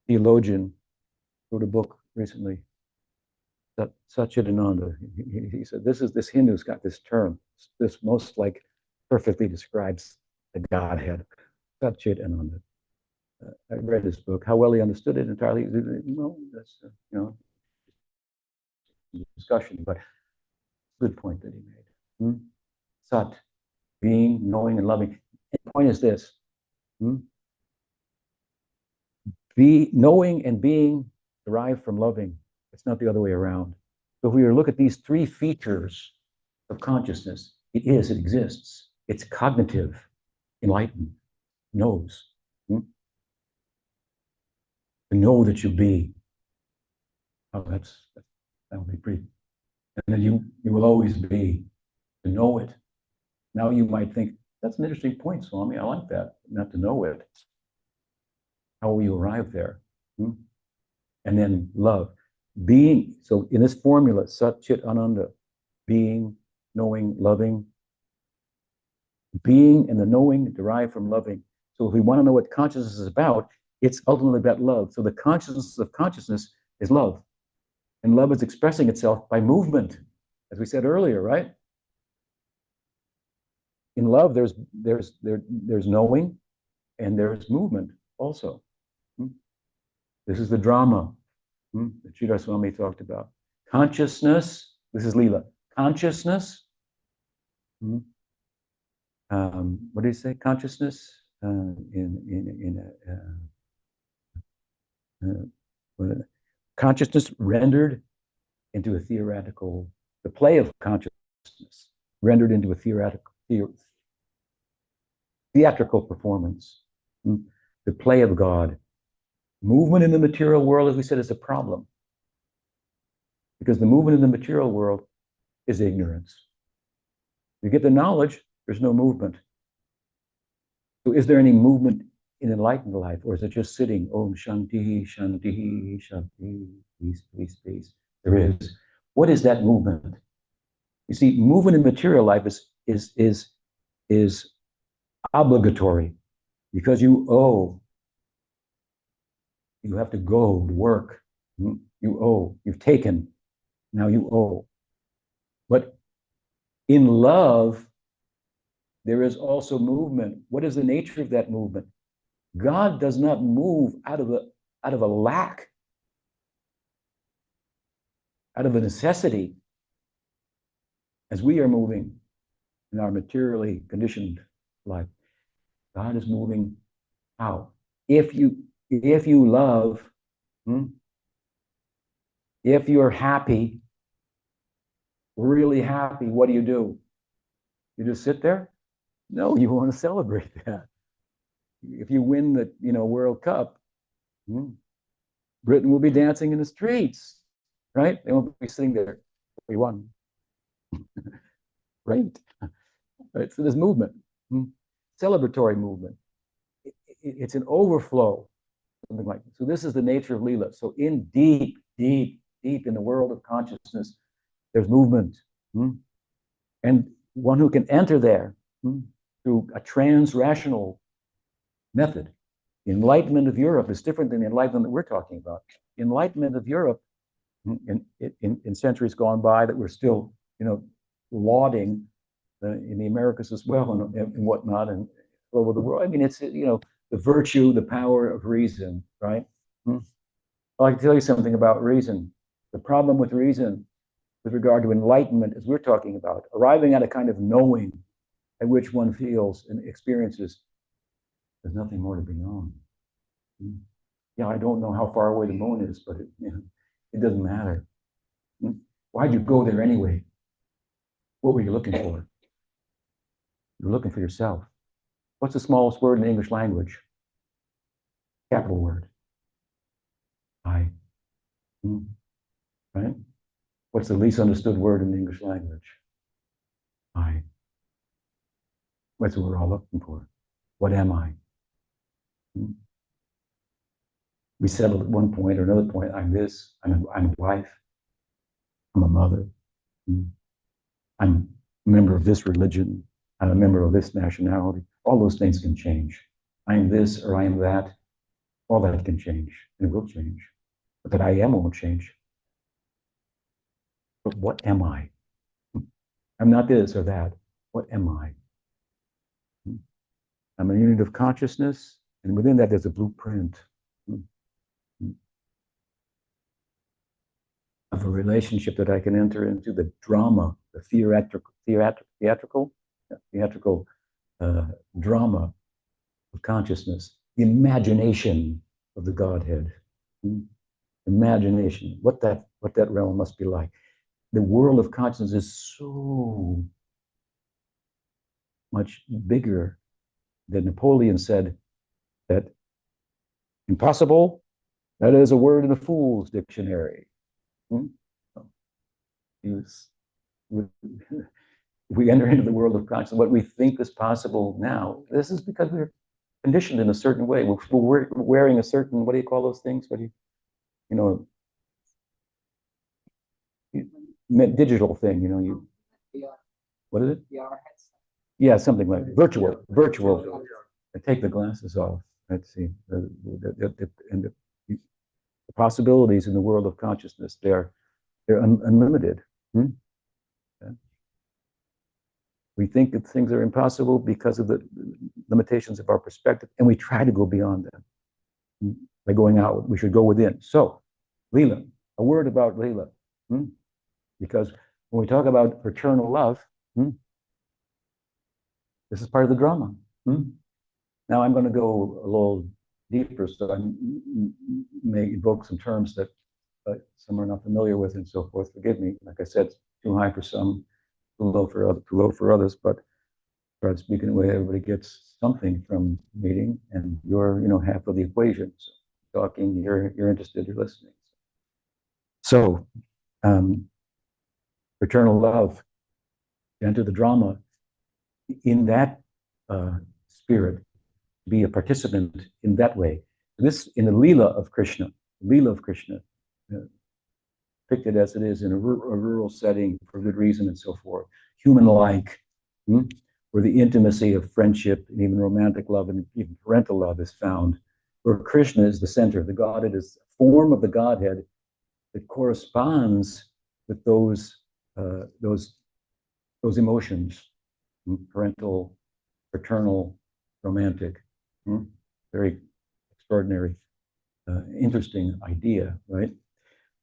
theologian wrote a book recently, Satchidananda. He said, this Hindu's got this term, this most like perfectly describes the Godhead, Satchidananda. I read his book. How well he understood it entirely, well, that's discussion, but good point that he made. Sat, being, knowing, and loving. And the point is this: knowing and being derived from loving. It's not the other way around. So if we were to look at these three features of consciousness, it exists. It's cognitive, enlightened, knows. To know that you be. Oh, that would be pretty. And then you will always be. To know it. Now you might think, that's an interesting point, Swami. I like that. Not to know it. How will you arrive there? And then love. Being, so in this formula, Sat Chit Ananda, being, knowing, loving. Being and the knowing derived from loving. So if we want to know what consciousness is about, it's ultimately about love. So the consciousness of consciousness is love. And love is expressing itself by movement, as we said earlier, right? In love, there's knowing and there's movement also. This is the drama that Sridhar Swami talked about. Consciousness, this is Leela. Consciousness, what did he say? Consciousness consciousness rendered into a theoretical, the play of consciousness rendered into a theatrical performance, the play of God. Movement in the material world, as we said, is a problem. Because the movement in the material world is ignorance. You get the knowledge, there's no movement. So is there any movement in enlightened life, or is it just sitting, Om Shanti, Shanti, Shanti, peace, peace, peace? There is. What is that movement? You see, movement in material life is obligatory, because you owe. You have to go to work. You owe. You've taken. Now you owe. But in love, there is also movement. What is the nature of that movement? God does not move out of a lack, out of a necessity, as we are moving in our materially conditioned life. God is moving how? If you love, if you're happy, really happy, what do? You just sit there? No, you want to celebrate that. If you win the World Cup, Britain will be dancing in the streets, right? They won't be sitting there. We won. Great. Right? So there's movement, celebratory movement. It's an overflow. something like that. So this is the nature of Leela. So in deep, deep, deep in the world of consciousness, there's movement. And one who can enter there through a trans-rational method. The enlightenment of Europe is different than the enlightenment that we're talking about. The enlightenment of Europe in centuries gone by that we're still, lauding in the Americas as well and whatnot and all over the world. I mean, it's, the virtue, the power of reason, right? Well, I can tell you something about reason. The problem with reason with regard to enlightenment, as we're talking about, arriving at a kind of knowing at which one feels and experiences, there's nothing more to be known. Yeah, I don't know how far away the moon is, but it doesn't matter. Why'd you go there anyway? What were you looking for? You're looking for yourself. What's the smallest word in the English language? Capital word. I. Right? What's the least understood word in the English language? I. That's what we're all looking for. What am I? We settled at one point or another point, I'm this, I'm a wife, I'm a mother, I'm a member of this religion, I'm a member of this nationality. All those things can change. I am this or I am that. All that can change and will change. But that I am won't change. But what am I? I'm not this or that. What am I? I'm a unit of consciousness, and within that there's a blueprint of a relationship that I can enter into, the drama, the theatrical drama of consciousness, the imagination of the Godhead. Imagination, what that realm must be like. The world of consciousness is so much bigger that Napoleon said that impossible, that is a word in a fool's dictionary. We enter into the world of consciousness, what we think is possible now, this is because we're conditioned in a certain way. We're wearing a certain, what do you call those things? What do digital thing, what is it? Yeah, something like virtual. I take the glasses off. Let's see. And the possibilities in the world of consciousness, they're unlimited. Okay. We think that things are impossible because of the limitations of our perspective, and we try to go beyond them. By going out, we should go within. So, Leela, a word about Leela. Because when we talk about fraternal love, this is part of the drama. Now I'm going to go a little deeper, so I may evoke some terms that some are not familiar with and so forth. Forgive me. Like I said, too high for some, too low for others, but try to speak in a way everybody gets something from the meeting, and you're, half of the equation. So talking, you're interested, you're listening. So, fraternal love, enter the drama in that spirit, be a participant in that way. This, in the Leela of Krishna, depicted as it is in a rural setting for good reason and so forth, human-like, where the intimacy of friendship and even romantic love and even parental love is found, where Krishna is the center. The Godhead is a form of the Godhead that corresponds with those emotions, parental, fraternal, romantic. Very extraordinary, interesting idea, right?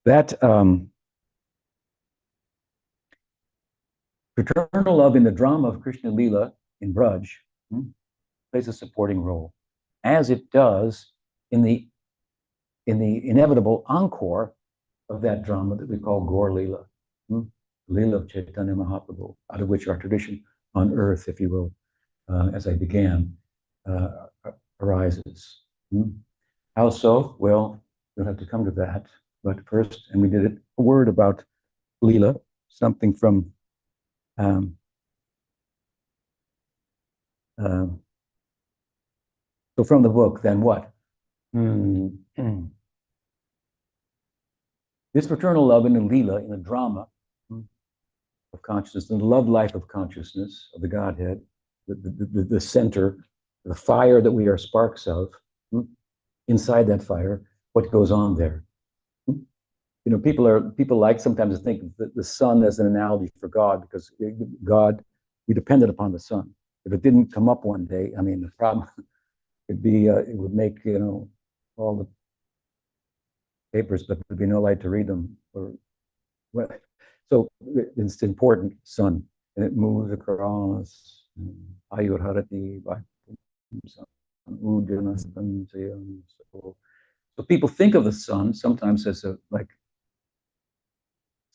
That fraternal love in the drama of Krishna Lila in Braj plays a supporting role, as it does in the inevitable encore of that drama that we call Gaur Lila, Lila of Chaitanya Mahaprabhu, out of which our tradition on earth, if you will, as I began, arises. How so? Well, you'll have to come to that. But first, and we did it, a word about Lila, something from so from the book, then what? Hmm. This fraternal love in the Leela, in the drama of consciousness, in the love life of consciousness, of the Godhead, the center, the fire that we are sparks of, inside that fire, what goes on there. You know, people like sometimes to think that the sun as an analogy for God, because God, we depended upon the sun. If it didn't come up one day, I mean, the problem could be, it would make, you know, all the papers, but there'd be no light to read them. Or well, so it's important, sun, and it moves across. Ayur Harati, so people think of the sun sometimes as a like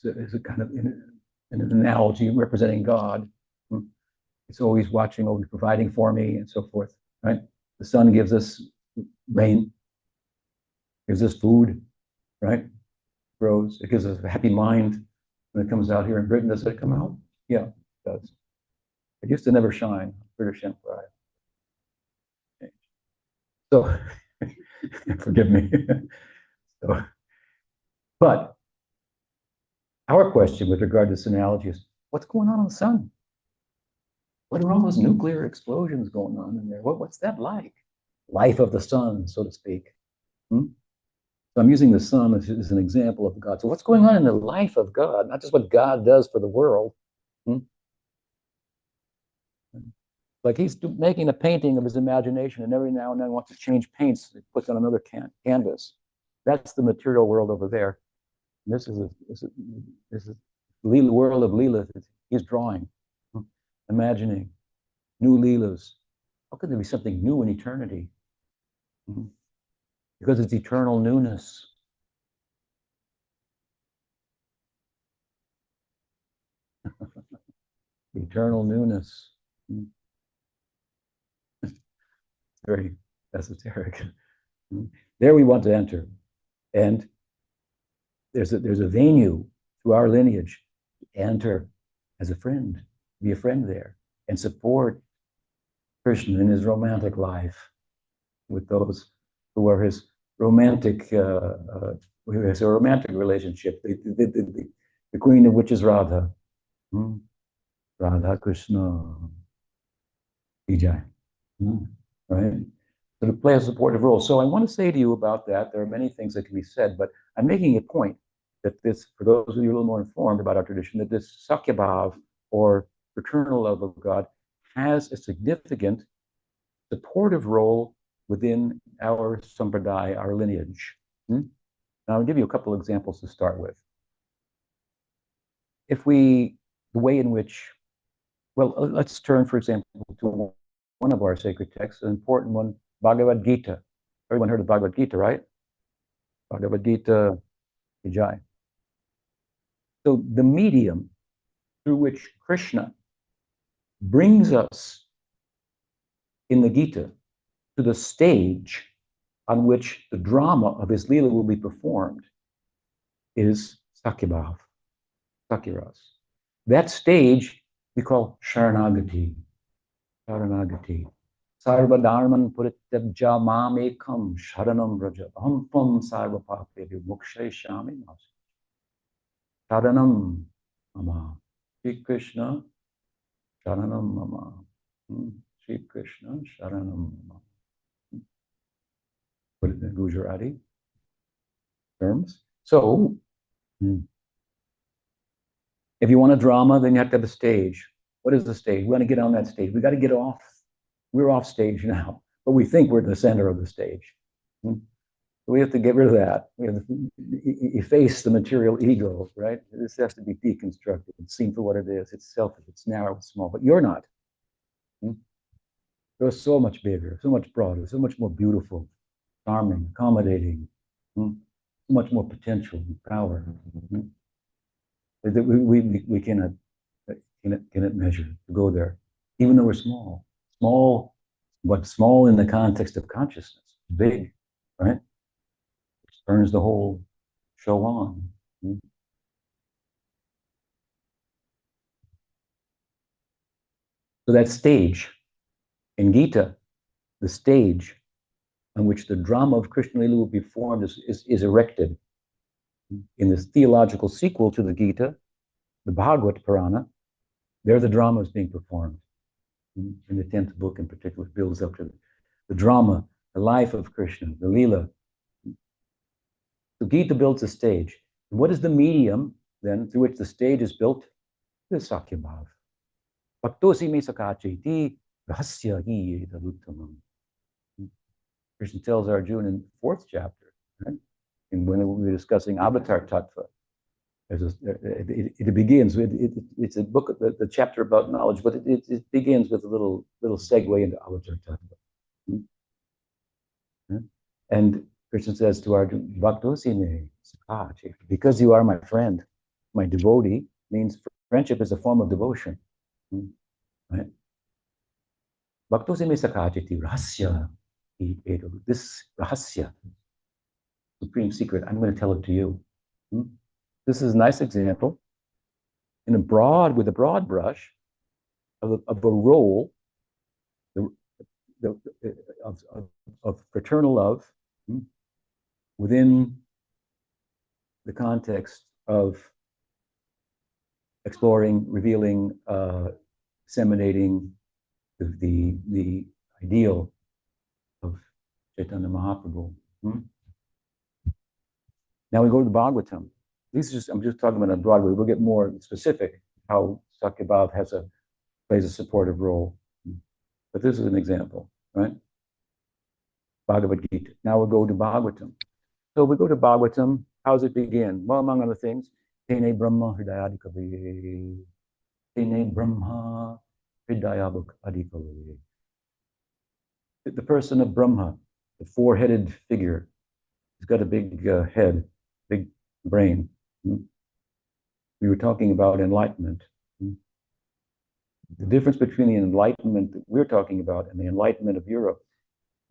as a kind of an analogy representing God. It's always watching, always providing for me, and so forth. Right? The sun gives us rain, gives us food, right? Grows. It gives us a happy mind when it comes out here in Britain. Does it come out? Yeah, it does. It used to never shine. British Empire. So, forgive me. So, but our question with regard to this analogy is, what's going on the sun? What are all those nuclear explosions going on in there? What's that like? Life of the sun, so to speak. So I'm using the sun as an example of God. So what's going on in the life of God? Not just what God does for the world. Like he's making a painting of his imagination, and every now and then wants to change paints. He puts on another canvas. That's the material world over there. And this is the world of Leela. He's drawing, imagining new Leelas. How could there be something new in eternity? Because it's eternal newness. Eternal newness. Very esoteric. There we want to enter. And there's a venue through our lineage to enter as a friend, be a friend there, and support Krishna in his romantic life with those who are his romantic, who has a romantic relationship. The queen of which is Radha. Radha Krishna. Vijay. Right? So to play a supportive role. So I want to say to you about that, there are many things that can be said, but I'm making a point that this, for those of you a little more informed about our tradition, that this Sakyabhav, or fraternal love of God, has a significant supportive role within our sampradaya, our lineage. Now I'll give you a couple of examples to start with. The way in which, well, let's turn, for example, to one of our sacred texts, an important one, Bhagavad Gita. Everyone heard of Bhagavad Gita, right? Bhagavad Gita, Vijay. So the medium through which Krishna brings us in the Gita to the stage on which the drama of his Leela will be performed is Sakyabhav, Sakyaras. That stage we call Sharanagati. Sharanagati. Sarva dharman purityabja mam ekam sharanam raja aham tvam sarva papevi mukshayishami nasi. Sharanam mama. Sri Krishna, Sharanam mama. Sri Krishna, Sharanam mama. Put it in Gujarati terms. So, if you want a drama, then you have to have a stage. What is the stage? We want to get on that stage. We got to get off. We're off stage now, but we think we're the center of the stage. We have to get rid of that. We have to efface the material ego, right? This has to be deconstructed and seen for what it is. It's selfish, it's narrow, it's small, but you're not. You're so much bigger, so much broader, so much more beautiful, charming, accommodating, so much more potential and power. That we cannot measure to go there, even though we're small. Small, but small in the context of consciousness. Big, right? Which turns the whole show on. So that stage in Gita, the stage on which the drama of Krishna Lila will be formed is erected. In this theological sequel to the Gita, the Bhagavad Purana, there the drama is being performed. In the 10th book in particular, builds up to the drama, the life of Krishna, the Lila. The Gita builds a stage. And what is the medium then through which the stage is built? The Sakya Bhav. Bhaktosi me sakacheti rahasya hi etaduttamam. Krishna tells Arjuna in the 4th chapter, right? And when we were discussing Avatar Tattva, it begins with, it's a book, the chapter about knowledge, but it begins with a little segue into Avatar Tattva. And Krishna says to Arjuna, Bhaktosi me sakacheti, because you are my friend, my devotee, means friendship is a form of devotion. Right? Bhaktosi me sakacheti rahasya. This rahasya, supreme secret, I'm going to tell it to you. This is a nice example with a broad brush of a role of fraternal love within the context of exploring, revealing, disseminating the ideal of Chaitanya Mahaprabhu. Now we go to the Bhagavatam. I'm just talking about on Broadway. We'll get more specific how Sakyabhav plays a supportive role. But this is an example, right? Bhagavad Gita. Now we'll go to Bhagavatam. So we go to Bhagavatam. How does it begin? Well, among other things, Tene Brahma Hridayadikavi. Tene Brahma Hridayadikavi. The person of Brahma, the four-headed figure, he's got a big head, big brain. We were talking about enlightenment. The difference between the enlightenment that we're talking about and the enlightenment of Europe,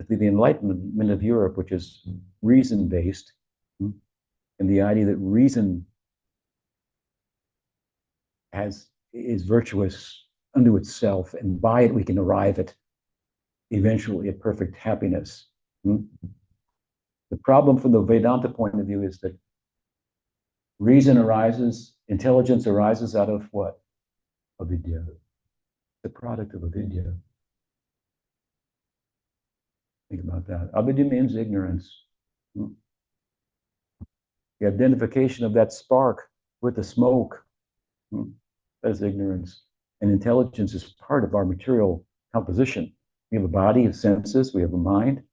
the enlightenment of Europe, which is reason-based, and the idea that reason is virtuous unto itself, and by it we can arrive at eventually a perfect happiness. The problem from the Vedanta point of view is that intelligence arises out of what? Avidya. The product of avidya. Think about that. Avidya means ignorance. The identification of that spark with the smoke, that is ignorance. And intelligence is part of our material composition. We have a body, of senses, we have a mind,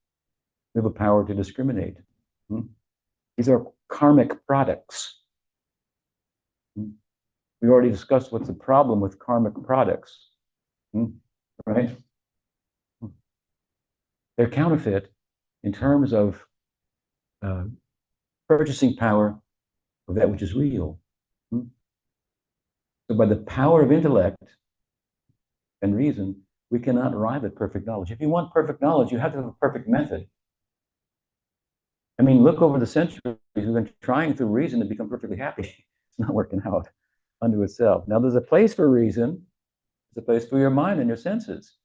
we have a power to discriminate. These are karmic products. We already discussed what's the problem with karmic products, right? They're counterfeit in terms of purchasing power of that which is real. So by the power of intellect and reason, we cannot arrive at perfect knowledge. If you want perfect knowledge, you have to have a perfect method. I mean, look over the centuries, we've been trying through reason to become perfectly happy. It's not working out unto itself. Now, there's a place for reason. There's a place for your mind and your senses.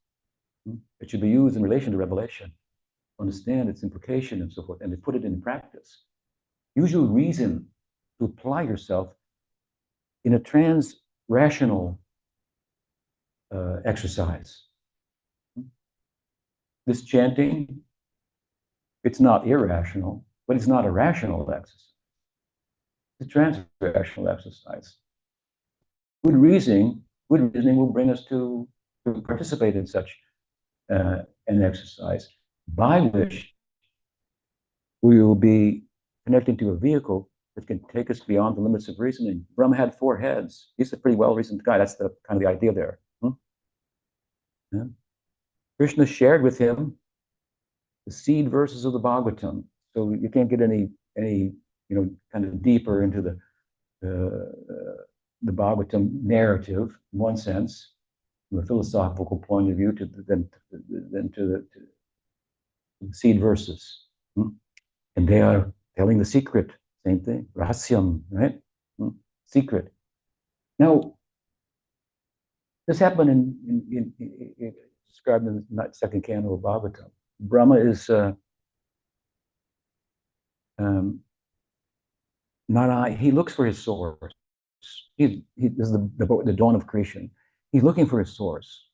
It should be used in relation to revelation, understand its implication and so forth, and to put it in practice. Use your reason to apply yourself in a trans-rational exercise. This chanting, it's not irrational, but it's not a rational exercise. It's a trans-rational exercise. Good reasoning will bring us to participate in such an exercise by which we will be connecting to a vehicle that can take us beyond the limits of reasoning. Brahma had 4 heads. He's a pretty well-reasoned guy. That's the kind of the idea there. Yeah. Krishna shared with him the seed verses of the Bhagavatam. So you can't get any kind of deeper into the Bhagavatam narrative in one sense, from a philosophical point of view, than to the seed verses. And they are telling the secret, same thing, rahasyam, right? Secret. Now, this happened in described in the second canto of Bhagavatam. Brahma is Not I. He looks for his source. This is the dawn of creation. He's looking for his source,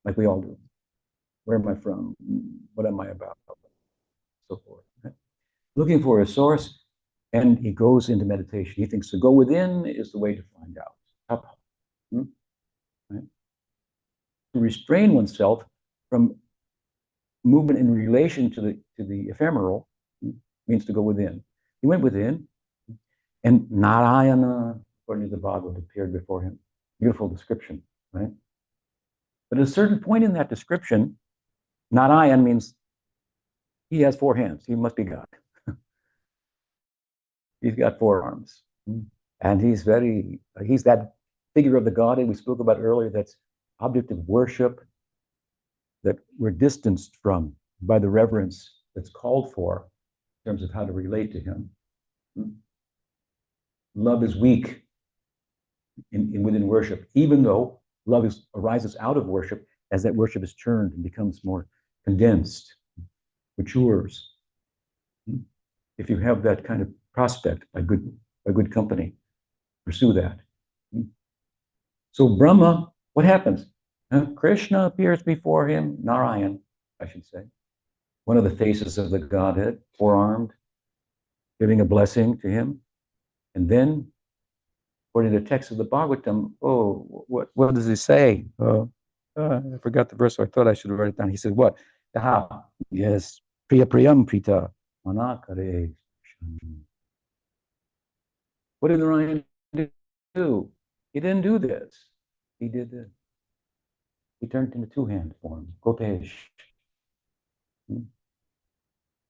like we all do. Where am I from? What am I about? So forth. Right? Looking for his source, and he goes into meditation. He thinks to go within is the way to find out. Right? To restrain oneself from movement in relation to the ephemeral means to go within. He went within, and Narayana, according to the Bhagavad, appeared before him. Beautiful description, right? But at a certain point in that description, Narayan means he has 4 hands. He must be God. He's got 4 arms. And he's that figure of the Godhead we spoke about earlier, that's object of worship, that we're distanced from by the reverence that's called for in terms of how to relate to him. Love is weak within worship, even though love arises out of worship as that worship is churned and becomes more condensed, matures. If you have that kind of prospect by good company, pursue that. So Brahma, what happens? Krishna appears before him, Narayan, I should say, one of the faces of the Godhead, 4-armed, giving a blessing to him. And then, according to the text of the Bhagavatam, what does he say? I forgot the verse, so I thought I should write it down. He said, what? Yes, Priya Priyam Prita, Manakare. What did Narayan do? He didn't do this. He did this. He turned into 2-hand form, Gopesh.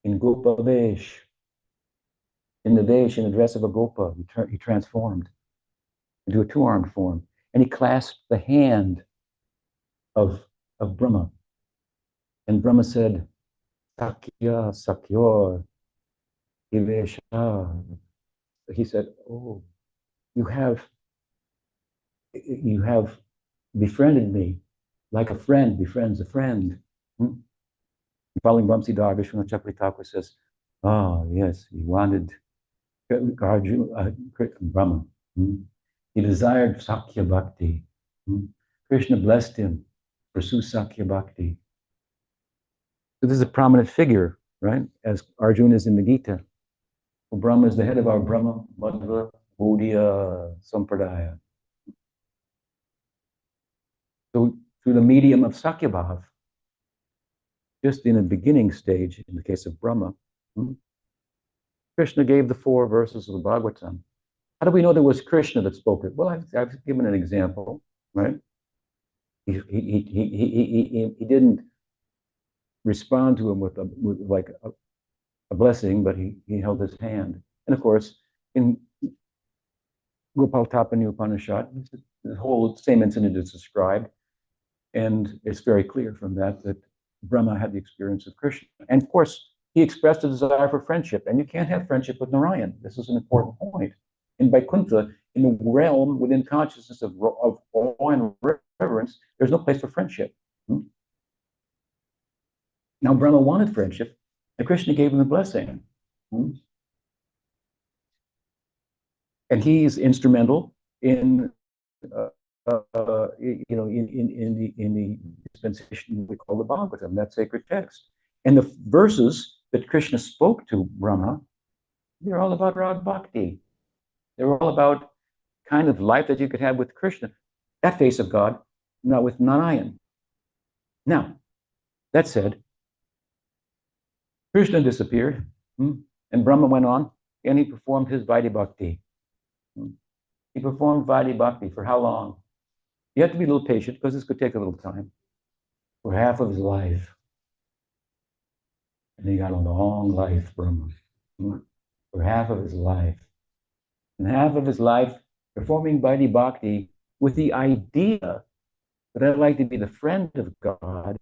In Gopavesh, in the dress of a Gopa, he transformed into a 2-armed form. And he clasped the hand of Brahma. And Brahma said, Sakya, Sakyor, Ivesha. He said, oh, you have befriended me like a friend befriends a friend. Following Vamsidhar, Vishwanath Chakravarti Thakur says, yes, he wanted Brahma. He desired Sakya Bhakti. Krishna blessed him, pursue Sakya Bhakti. So this is a prominent figure, right? As Arjuna is in the Gita. Well, Brahma is the head of our Brahma, Madhva, Bodhiya, Sampradaya. So through the medium of Sakyabhav, just in a beginning stage, in the case of Brahma, Krishna gave the 4 verses of the Bhagavatam. How do we know there was Krishna that spoke it? Well, I've given an example, right? He didn't respond to him with a blessing, but he held his hand. And of course, in Gopal Tapani Upanishad, the whole same incident is described, and it's very clear from that Brahma had the experience of Krishna. And of course, he expressed a desire for friendship, and you can't have friendship with Narayan. This is an important point. In Vaikuntha, in the realm within consciousness of awe and reverence, there's no place for friendship. Now, Brahma wanted friendship, and Krishna gave him the blessing. And he's instrumental in in the dispensation we call the Bhagavatam, that sacred text. And the verses that Krishna spoke to Brahma, they're all about Rag Bhakti. They're all about kind of life that you could have with Krishna, that face of God, not with Narayan. Now, that said, Krishna disappeared, and Brahma went on, and he performed his Vaidhi Bhakti. He performed Vaidhi Bhakti for how long? You have to be a little patient because this could take a little time. For half of his life. And he got a long life, Brahma. For half of his life. And half of his life performing Vaidhi Bhakti with the idea that I'd like to be the friend of God,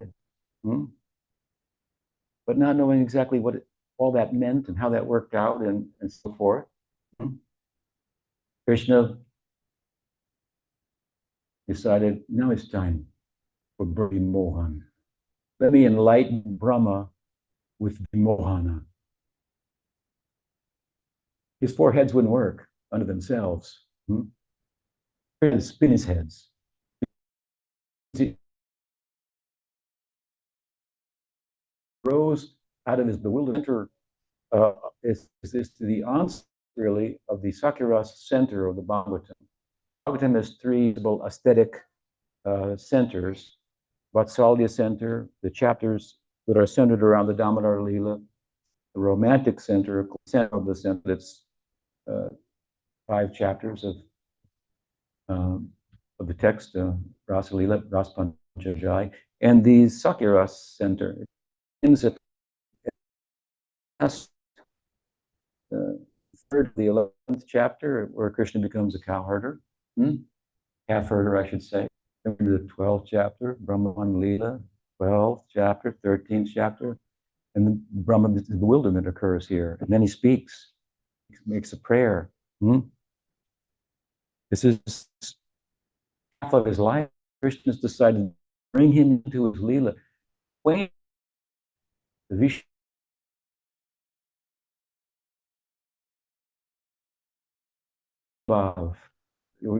but not knowing exactly what all that meant and how that worked out and so forth. Krishna decided, now it's time for Vimohan. Let me enlighten Brahma with Vimohana. His four heads wouldn't work unto themselves. Spin his heads. He rose out of his bewilderment. Is the onset, really, of the Sakiras center of the Bhagavatam. Bhagavatam has three aesthetic centers: Vatsalya center, the chapters that are centered around the Damodar Leela, the romantic center of the center that's 5 chapters of the text, Rasa Leela, Rasa Panchajai, and the Sakiras center. It ends at the third, the 11th chapter, where Krishna becomes a cow herder, calf herder, I should say. Then the 12th chapter, Brahman Leela, 12th chapter, 13th chapter, and the Brahman bewilderment occurs here. And then he speaks, he makes a prayer. This is half of his life. Krishna's decided to bring him into his Leela. When the Vishnu Bhav,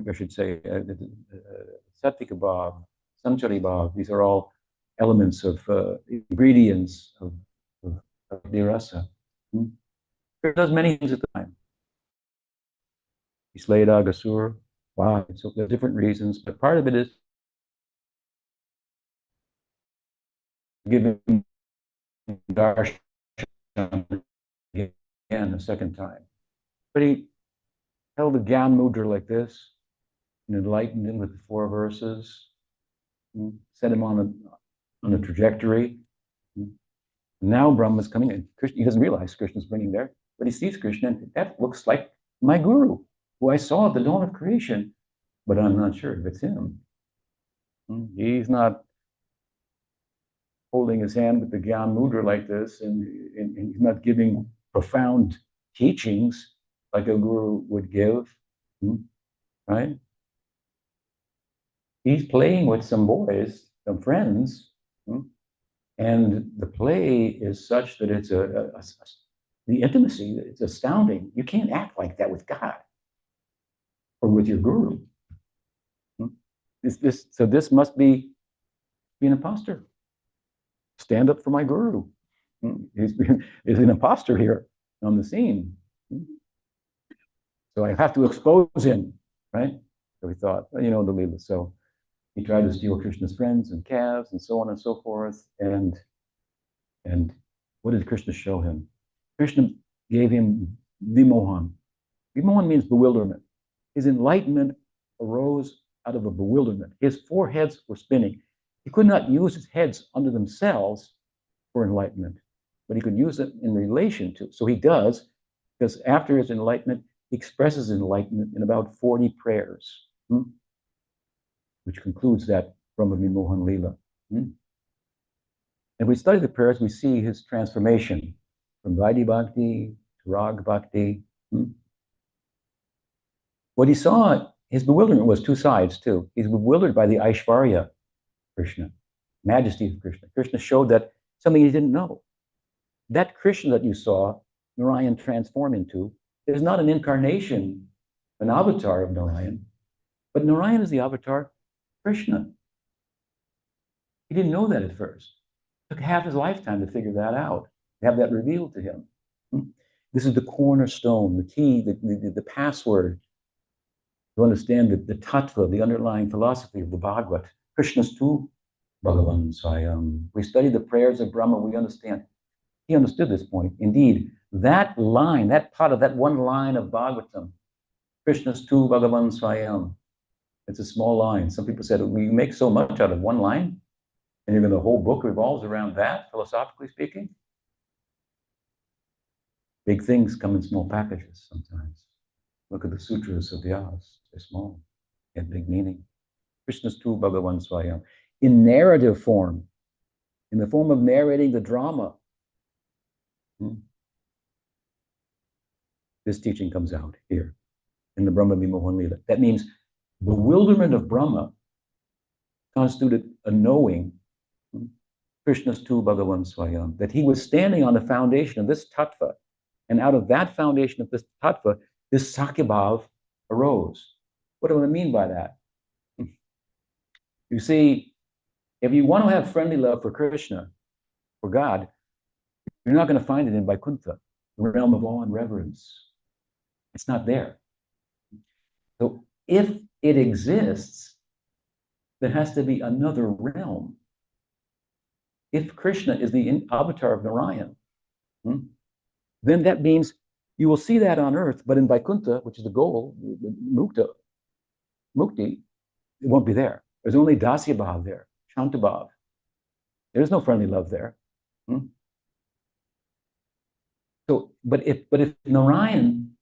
I should say, Satvika Bhav, Samchari Bhav, these are all elements of ingredients of the rasa. He does many things at the time. He slayed Agasur. Wow, so there are different reasons, but part of it is giving darshan again a second time. But he held a Gyan Mudra like this and enlightened him with the 4 verses, set him on a trajectory. Now Brahma's coming in. Krishna, he doesn't realize Krishna's bringing there, but he sees Krishna, and that looks like my guru, who I saw at the dawn of creation, but I'm not sure if it's him. He's not holding his hand with the Gyan Mudra like this, and he's not giving profound teachings like a guru would give, right? He's playing with some boys, some friends, and the play is such that it's the intimacy, it's astounding. You can't act like that with God or with your guru. So this must be an imposter. Stand up for my guru. He's an imposter here on the scene. So I have to expose him, right? So he thought, the Leela. So he tried to steal Krishna's friends and calves and so on and so forth. And what did Krishna show him? Krishna gave him vimohan. Vimohan means bewilderment. His enlightenment arose out of a bewilderment. His 4 heads were spinning. He could not use his heads unto themselves for enlightenment, but he could use it in relation to. So he does, because after his enlightenment, he expresses enlightenment in about 40 prayers, which concludes that Brahma Vimohan Leela. And we study the prayers, we see his transformation from Vaidhi Bhakti to Rag Bhakti. What he saw, his bewilderment was 2 sides too. He's bewildered by the Aishvarya Krishna, majesty of Krishna. Krishna showed that something he didn't know. That Krishna that you saw Narayan transform into is not an incarnation, an avatar of Narayan, but Narayan is the avatar of Krishna. He didn't know that at first. It took half his lifetime to figure that out, to have that revealed to him. This is the cornerstone, the key, the password to understand the tattva, the underlying philosophy of the Bhagavad. Krishna's tu Bhagavan Swayam. We study the prayers of Brahma, we understand. He understood this point. Indeed, that line, that part of that one line of Bhagavatam, Krishna's tu Bhagavan Swayam, it's a small line. Some people said, we make so much out of one line, and even the whole book revolves around that, philosophically speaking. Big things come in small packages sometimes. Look at the sutras of Vyas. They're small, they have big meaning. Krishna's tu Bhagavan Swayam. In narrative form, in the form of narrating the drama, this teaching comes out here in the Brahma Vimohan Leela. That means bewilderment of Brahma constituted a knowing, Krishna's tu Bhagavan Swayam, that he was standing on the foundation of this tattva, And out of that foundation of this tattva, this Sakyabhav arose. What do I mean by that? You see, if you want to have friendly love for Krishna, for God, you're not going to find it in Vaikuntha, the realm of awe and reverence. It's not there. So if it exists, there has to be another realm. If Krishna is the avatar of Narayan, then that means you will see that on earth, but in Vaikuntha, which is the goal, mukti, it won't be there. There's only Dasyabhav there, Shantabhav. There's no friendly love there. So, but if Narayan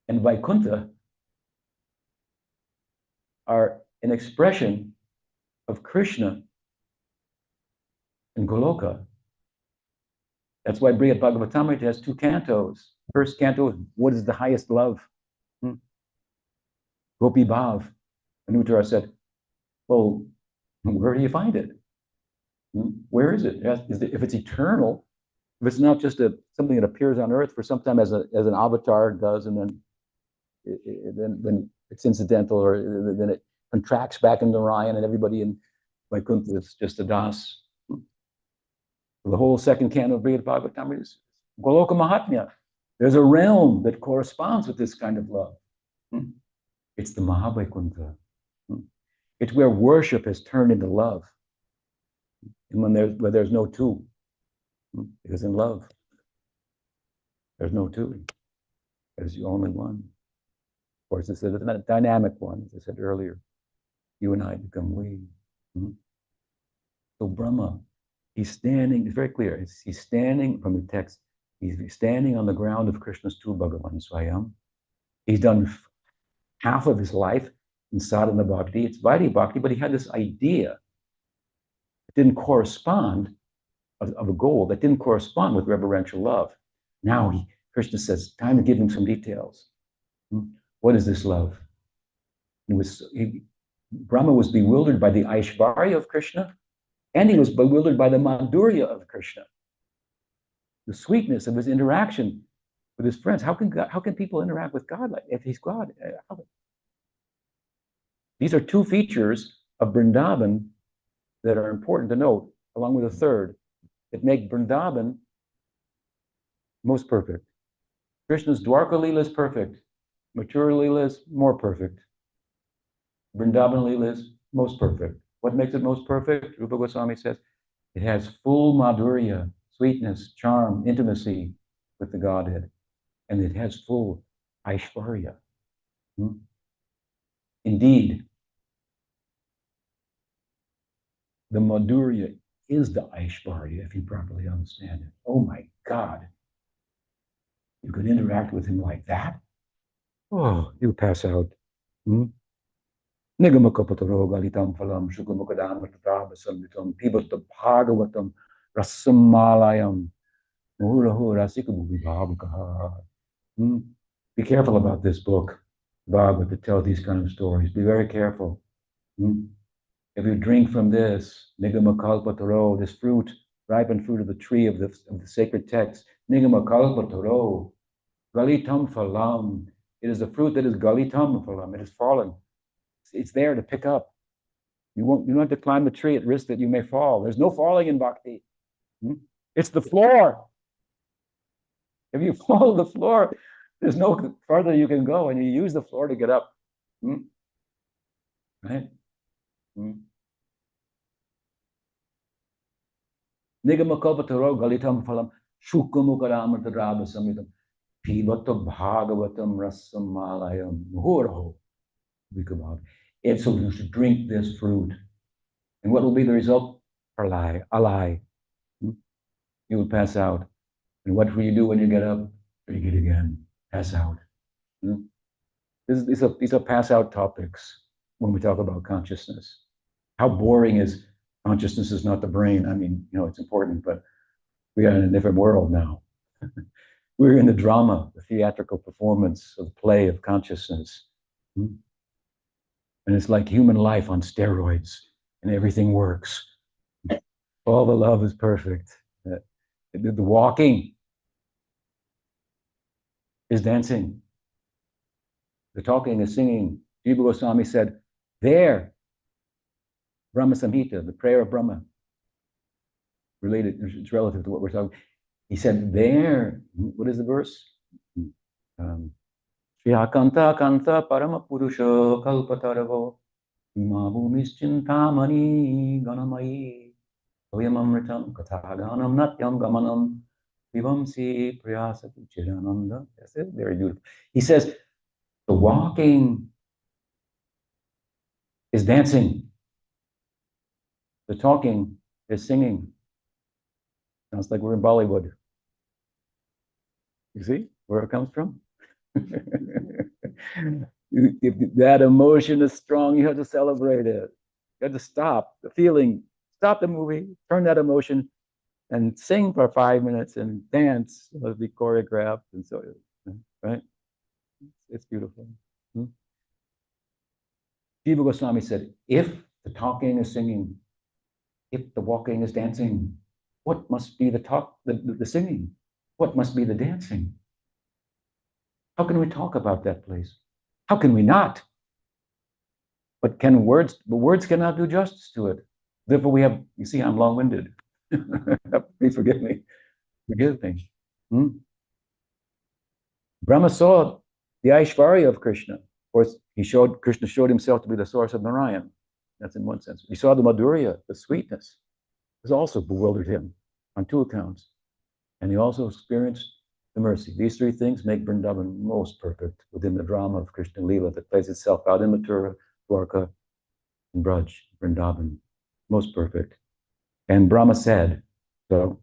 and Vaikuntha are an expression of Krishna and Goloka, that's why Brihad Bhagavatamrita has 2 cantos. First canto is what is the highest love? Gopi Bhav. Anuttara said, well, where do you find it? Where is it? If it's eternal, if it's not just something that appears on earth for some time as an avatar does, and then it's incidental, or then it contracts back into Narayan, and everybody in Vaikuntha is just a das. The whole second canto of Brihad Bhagavatamrita is Goloka Mahatmya. There's a realm that corresponds with this kind of love. It's the Mahavaikuntha. It's where worship has turned into love. And where there's no two. Because in love, there's no two. There's the only one. Of course, it's a dynamic one, as I said earlier. You and I become we. So Brahma, he's standing, it's very clear, he's standing from the text, he's standing on the ground of Krishna's tu Bhagavan Swayam. He's done half of his life in sadhana bhakti, it's Vaidhi bhakti, but he had this idea that didn't correspond, of a goal that didn't correspond with reverential love. Now Krishna says, time to give him some details. What is this love? Brahma was bewildered by the Aishvarya of Krishna, and he was bewildered by the Madhurya of Krishna. The sweetness of his interaction with his friends. How can people interact with God if he's God? These are 2 features of Vrindavan that are important to note, along with a third, that make Vrindavan most perfect. Krishna's Dwarka Leela is perfect. Mathura Leela is more perfect. Vrindavan Leela is most perfect. What makes it most perfect? Rupa Goswami says, it has full madhurya, sweetness, charm, intimacy with the Godhead. And it has full aishvarya. Indeed, the madhurya is the aishvarya, if you properly understand it. Oh my God. You could interact with him like that? Oh, you'll pass out. Nigamakapataro galitam phalam shukamukadam tatabhasamritam pibatta bhagavatam rasamalayam muhurahu rasikabhuvi bhavakaha. Be careful about this book, Bhagavad, to tell these kind of stories. Be very careful. If you drink from this, Nigamakalpataro, this fruit, ripened fruit of the tree of the sacred text, Nigamakalpataro, galitam phalam. It is a fruit that is galitam phalam. It has fallen. It's there to pick up. You don't have to climb the tree at risk that you may fall. There's no falling in bhakti. It's the floor. If you follow the floor, there's no further you can go, and you use the floor to get up. Right? Nigamakopataro galitam phalam shukamukaramartadraba samidam pibata bhagavatam rasamalayam muhuraho vikabhav. And so you should drink this fruit. And what will be the result? Alai. You will pass out. And what will you do when you get up? Drink it again. Pass out. These are pass out topics when we talk about consciousness. How boring is consciousness is not the brain. I mean, it's important, but we are in a different world now. We're in the drama, the theatrical performance of the play of consciousness. And it's like human life on steroids, and everything works. All the love is perfect. The walking, is dancing. The talking is singing. Jiva Goswami said, there, Brahma Samhita, the prayer of Brahma, related, it's relative to what we're talking. He said, there, what is the verse? Shriyakanta Kanta Parama Purusha Kalpataravo Bhumischintamani Ganamayi Toyamamritam Kathaganam Natyam Gamanam Vivamsi Priyasati Chirananda. That's it, very beautiful. He says, the walking is dancing. The talking is singing. Sounds like we're in Bollywood. You see where it comes from? If that emotion is strong, you have to celebrate it. You have to stop the feeling, stop the movie, turn that emotion, and sing for 5 minutes and dance. It'll be choreographed and so, right? It's beautiful. Jiva Goswami said, if the talking is singing, if the walking is dancing, what must be the singing? What must be the dancing? How can we talk about that place? How can we not? But words cannot do justice to it. Therefore we have, you see, I'm long-winded. Please forgive me. Forgive me. Brahma saw the Aishvarya of Krishna. Of course, Krishna showed himself to be the source of Narayan. That's in one sense. He saw the Madhurya, the sweetness. This also bewildered him on two accounts. And he also experienced the mercy. These three things make Vrindavan most perfect within the drama of Krishna Lila that plays itself out in Mathura, Dwarka, and Braj, Vrindavan. Most perfect. And Brahma said, so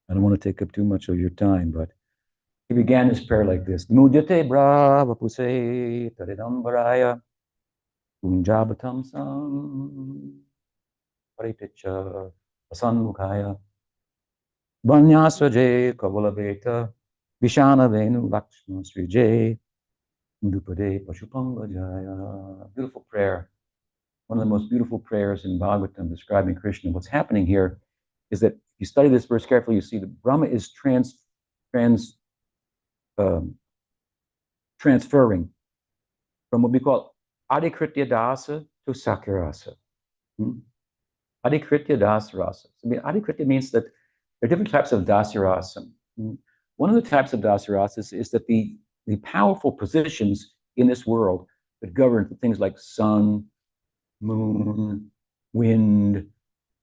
I don't want to take up too much of your time, but he began his prayer like this. Mudhyate brava puse taridambaraya unjabatam sam pariticha asanmukhaya Vanyasvaje kavalabeta vishana venu lakshma srije mudupade pashupangajaya. Beautiful prayer. One of the most beautiful prayers in Bhagavatam describing Krishna. What's happening here is that if you study this verse carefully, you see that Brahma is transferring from what we call adhikritya dasa to sakirasa. Adhikritya dasa rasa. I mean, adhikritya means that there are different types of dasarasa. One of the types of dasarasas is that the powerful positions in this world that govern things like sun, moon, wind,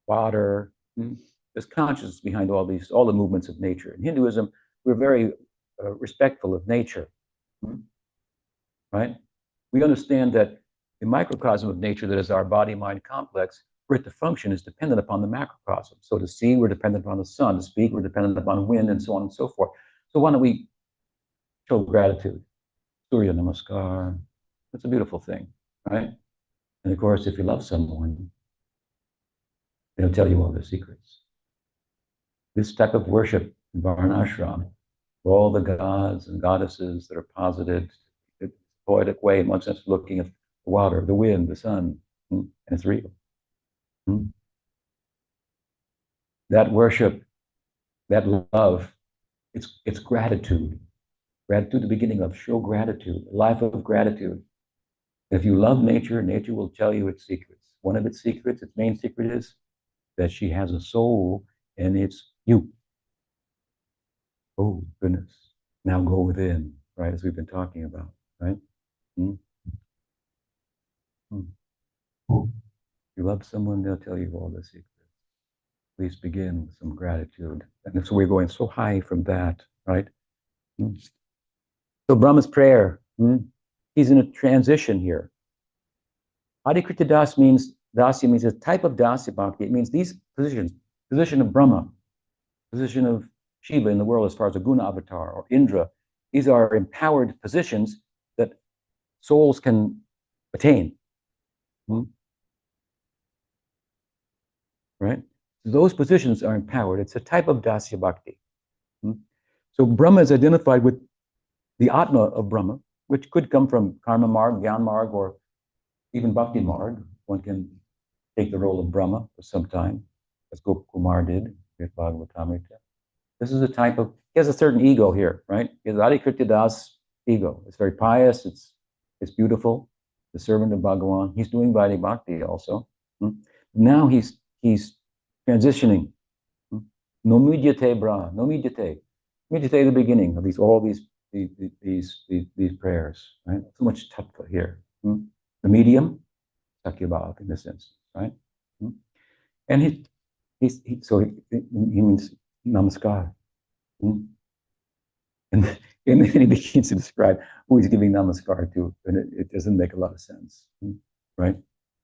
water. There's consciousness behind all the movements of nature. In Hinduism, we're very respectful of nature, right? We understand that the microcosm of nature that is our body-mind complex, for it to function, is dependent upon the macrocosm. So to see, we're dependent upon the sun. To speak, we're dependent upon wind, and so on and so forth. So why don't we show gratitude? Surya Namaskar. That's a beautiful thing, right? And of course, if you love someone, they'll tell you all their secrets. This type of worship in Varnashram, all the gods and goddesses that are posited in a poetic way, in one sense, looking at the water, the wind, the sun, and it's real. That worship, that love, it's gratitude. Gratitude, the beginning of show gratitude, a life of gratitude. If you love nature, nature will tell you its secrets. One of its secrets, its main secret is that she has a soul and it's you. Oh, goodness. Now go within, right? As we've been talking about, right? If you love someone, they'll tell you all the secrets. Please begin with some gratitude. And so we're going so high from that, right? So Brahma's prayer, he's in a transition here. Adhikrita Das means, Dasya means a type of Dasya Bhakti. It means these positions, position of Brahma, position of Shiva in the world as far as a guna avatar or Indra. These are empowered positions that souls can attain. Right? Those positions are empowered. It's a type of Dasya Bhakti. So Brahma is identified with the Atma of Brahma, which could come from Karma Marg, Gyan Marg, or even Bhakti Marg. One can take the role of Brahma for some time, as Gopakumar did with Bhagavatamrita. This is a type of has a certain ego here, right? He has Adhikritya Das ego. It's very pious. It's beautiful. The servant of Bhagavan. He's doing Vaidhi Bhakti also. Now he's transitioning. Nomidhyate bra, nomidhyate. Meditate the beginning of all these prayers, right? So much tattva here. The medium, Sakyabhav in this instance, right? And he means namaskar. And then he begins to describe who he's giving namaskar to, and it doesn't make a lot of sense, right?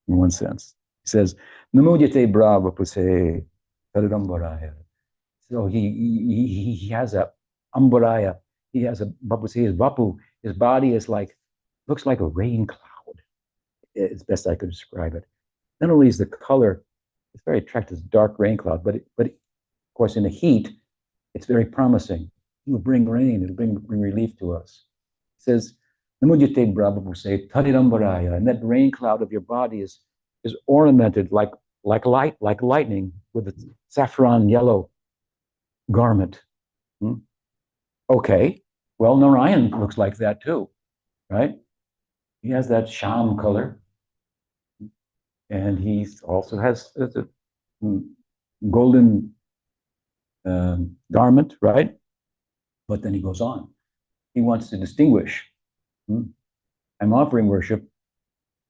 In one sense. He says, Namodhyate brava puse taradambaraya. So he has a ambaraya. He has a his vapu. His body is looks like a rain cloud. It's best I could describe it. Not only is the color, it's very attractive, dark rain cloud, but of course in the heat, it's very promising. It will bring rain. It'll bring relief to us. It says, Namudhyate Brahma say Tadirambaraya, and that rain cloud of your body is ornamented like lightning with a saffron yellow garment. Okay, well, Narayan looks like that too, right? He has that sham color, and he also has a golden garment, right? But then he goes on. He wants to distinguish. I'm offering worship.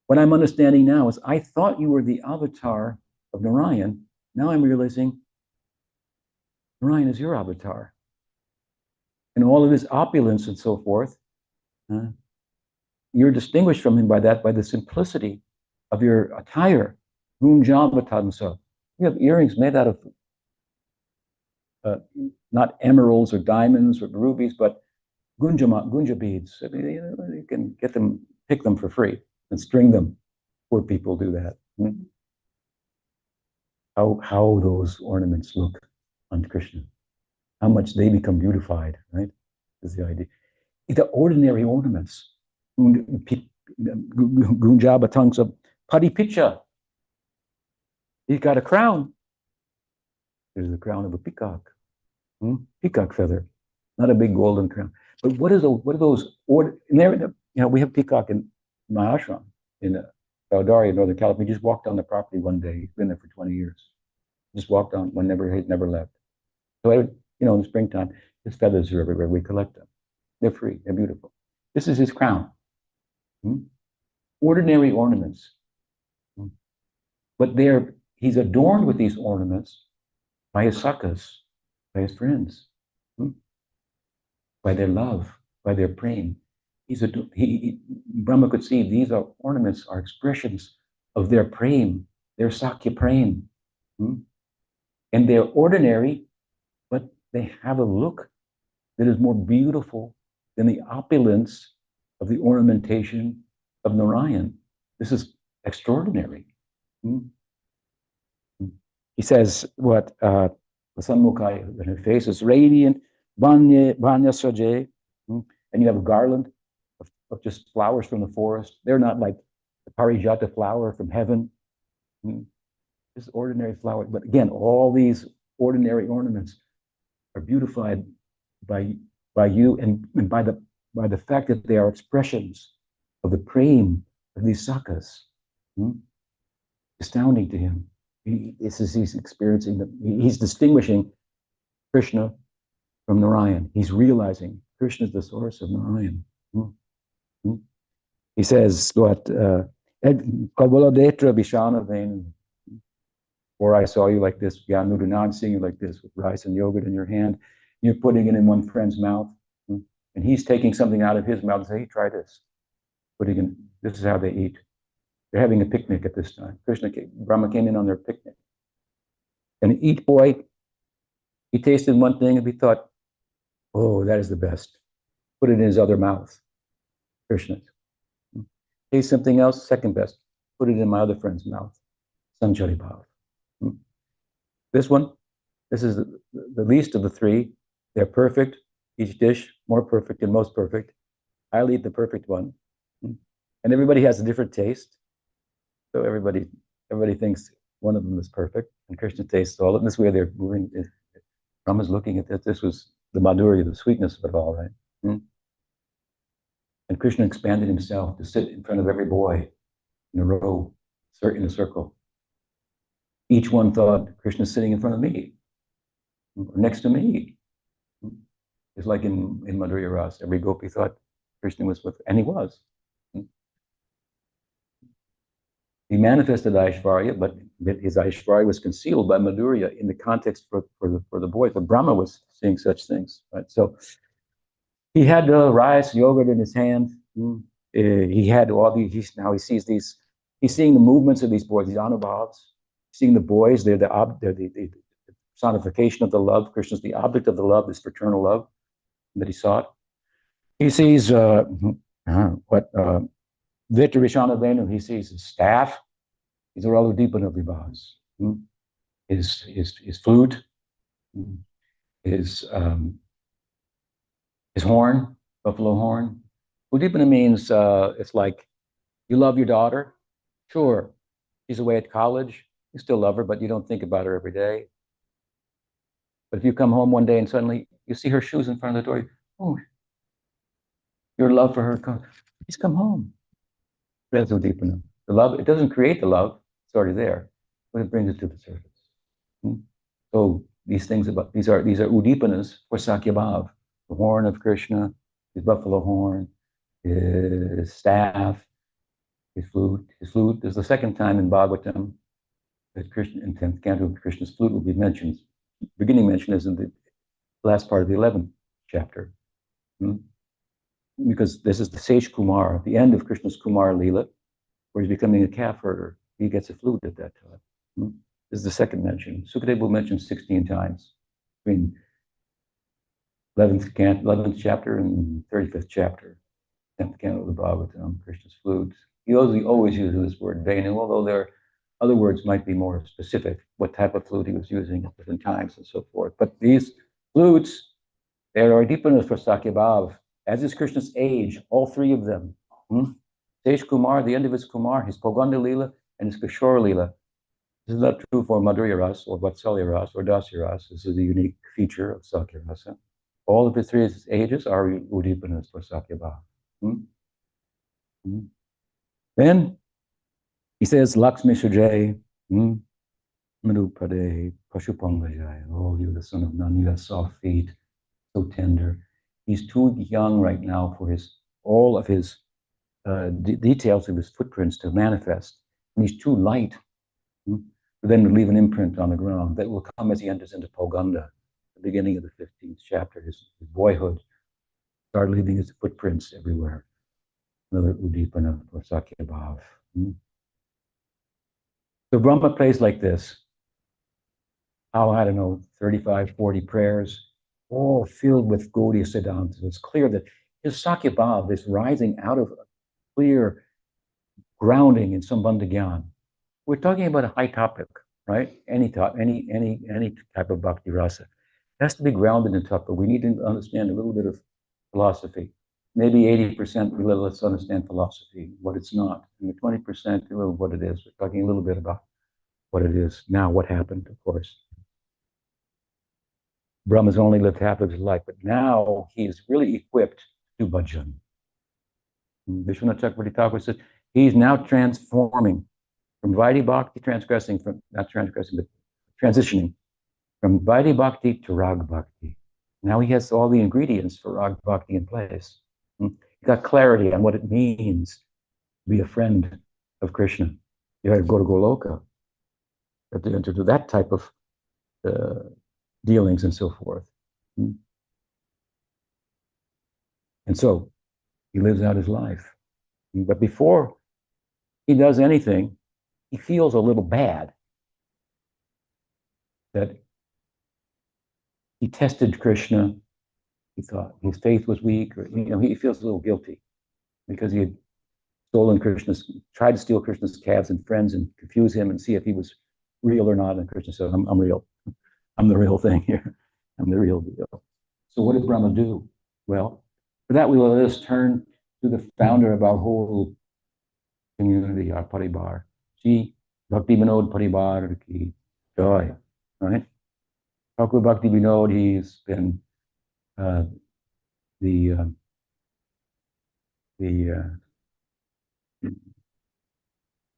What I'm understanding now is I thought you were the avatar of Narayan. Now I'm realizing Narayan is your avatar. And all of his opulence and so forth, you're distinguished from him by the simplicity of your attire. Gunjavatansa. You have earrings made out of not emeralds or diamonds or rubies, but gunja beads. I mean, you can pick them for free and string them. Poor people do that. How those ornaments look on Krishna. How much they become beautified, right? Is the idea. The ordinary ornaments. Gunjabatangsa padipicha. He's got a crown. There's the crown of a peacock. Peacock feather. Not a big golden crown. But what are those we have peacock in my ashram in Saudari, Northern California. We just walked on the property one day. He's been there for 20 years. Just walked on he'd never left. So in the springtime, his feathers are everywhere. We collect them. They're free. They're beautiful. This is his crown. Ordinary ornaments. But he's adorned with these ornaments by his sakhas, by his friends, by their love, by their prem. Brahma could see these ornaments are expressions of their prem, their sakya prem. And they're ordinary, but they have a look that is more beautiful than the opulence of the ornamentation of Narayan. This is extraordinary. He says, the Sanmukhai, her face is radiant, Vanya Saje, and you have a garland of just flowers from the forest. They're not like the Parijata flower from heaven. Just ordinary flower. But again, all these ordinary ornaments are beautified by you and by the fact that they are expressions of the prem of these sakhas. Astounding to him. He's experiencing he's distinguishing Krishna from Narayan. He's realizing Krishna is the source of Narayan. He says, or I saw you like this, I'm seeing you like this with rice and yogurt in your hand. You're putting it in one friend's mouth, and he's taking something out of his mouth and saying, hey, try this. This is how they eat. They're having a picnic at this time. Brahma came in on their picnic. And each boy, he tasted one thing and he thought, oh, that is the best. Put it in his other mouth. Krishna. Taste something else, second best. Put it in my other friend's mouth. Sanchari Bhav. This is the least of the three. They're perfect. Each dish more perfect and most perfect. I'll eat the perfect one. And everybody has a different taste. So everybody thinks one of them is perfect, and Krishna tastes all of them. This way they're moving. Brahma's looking at this. This was the madhurya, the sweetness of it all, right? Hmm? And Krishna expanded himself to sit in front of every boy in a row, in a circle. Each one thought, Krishna's sitting in front of me, or next to me. It's like in Madhurya Ras, every gopi thought Krishna was with, and he was. He manifested Aishvarya, but his Aishvarya was concealed by Madhurya in the context for the boys. But Brahma was seeing such things, right? So he had rice, yogurt in his hand. He had all these. Now he sees these. He's seeing the movements of these boys, these anubhavs. Seeing the boys, they're the personification of the love. Krishna's the object of the love, this fraternal love that he sought. He sees what Vitarishana Venu. He sees his staff. These are all Udipana Vibhavas. His flute, his horn, buffalo horn. Udipana means it's like you love your daughter. Sure, she's away at college. You still love her, but you don't think about her every day. But if you come home one day and suddenly you see her shoes in front of the door, oh, your love for her comes. She's come home. That's Udipana. The love, it doesn't create the love, it's already there, but it brings it to the surface. So these things about these are Udipanas for Sakyabhav. The horn of Krishna, his buffalo horn, his staff, his flute. His flute is the second time in Bhagavatam that Krishna, in 10th canto, Krishna's flute will be mentioned. Beginning mention is in the last part of the 11th chapter. Because this is the Sage Kumar, the end of Krishna's Kumar Leela, where he's becoming a calf herder. He gets a flute at that time. This is the second mention. Sukadeva will mention 16 times between 11th chapter and 35th chapter, 10th canto of the Bhagavatam, Krishna's flute. He always uses this word Venu, although there are other words might be more specific, what type of flute he was using at different times and so forth. But these flutes, they are Udipanas for Sakyabhav, as is Krishna's age, all three of them. Sage Kumar, the end of his Kumar, his Poganda Leela, and his Kishore Leela. This is not true for Madhurya Ras or Vatsalya Ras or Dasya Ras. This is a unique feature of Sakya Rasa. All of his three ages are Udipanas for Sakyabhav. Then he says, Lakshmi Sujay, Madhupade, Pashupangajay. Oh, you're the son of none, you have soft feet, so tender. He's too young right now for all of his details of his footprints to manifest. And he's too light for them to leave an imprint on the ground. That will come as he enters into Poganda, the beginning of the 15th chapter, his boyhood. Start leaving his footprints everywhere. Another Udipana for Sakyabhav. So Brahma plays like this. I don't know, 35, 40 prayers, all filled with Gaudiya Siddhanta. It's clear that his Sakyabhav is rising out of a clear grounding in Sambandha Gyan. We're talking about a high topic, right? Any type of bhakti rasa. It has to be grounded in tattva. We need to understand a little bit of philosophy. Maybe 80% let's understand philosophy, what it's not. And the 20%, a little what it is. We're talking a little bit about what it is now, what happened, of course. Brahma's only lived half of his life, but now he's really equipped to do bhajan. Vishwanath Chakravarti Thakur says he's now transforming from Vaidhi Bhakti, transitioning from Vaidhi Bhakti to Rag Bhakti. Now he has all the ingredients for Rag Bhakti in place. He got clarity on what it means to be a friend of Krishna. You have to go to Goloka. You have to enter into that type of dealings and so forth. And so he lives out his life. But before he does anything, he feels a little bad that he tested Krishna. He thought his faith was weak, or he feels a little guilty because he had tried to steal Krishna's calves and friends and confuse him and see if he was real or not. And Krishna said, I'm real. I'm the real thing here. I'm the real deal. So what did Brahma do? Well, for that, we will let us turn to the founder of our whole community, our paribar. Ji Bhakti Vinod Paribar ki joy, right? Thakur Bhakti Vinod, he's been uh, the uh, the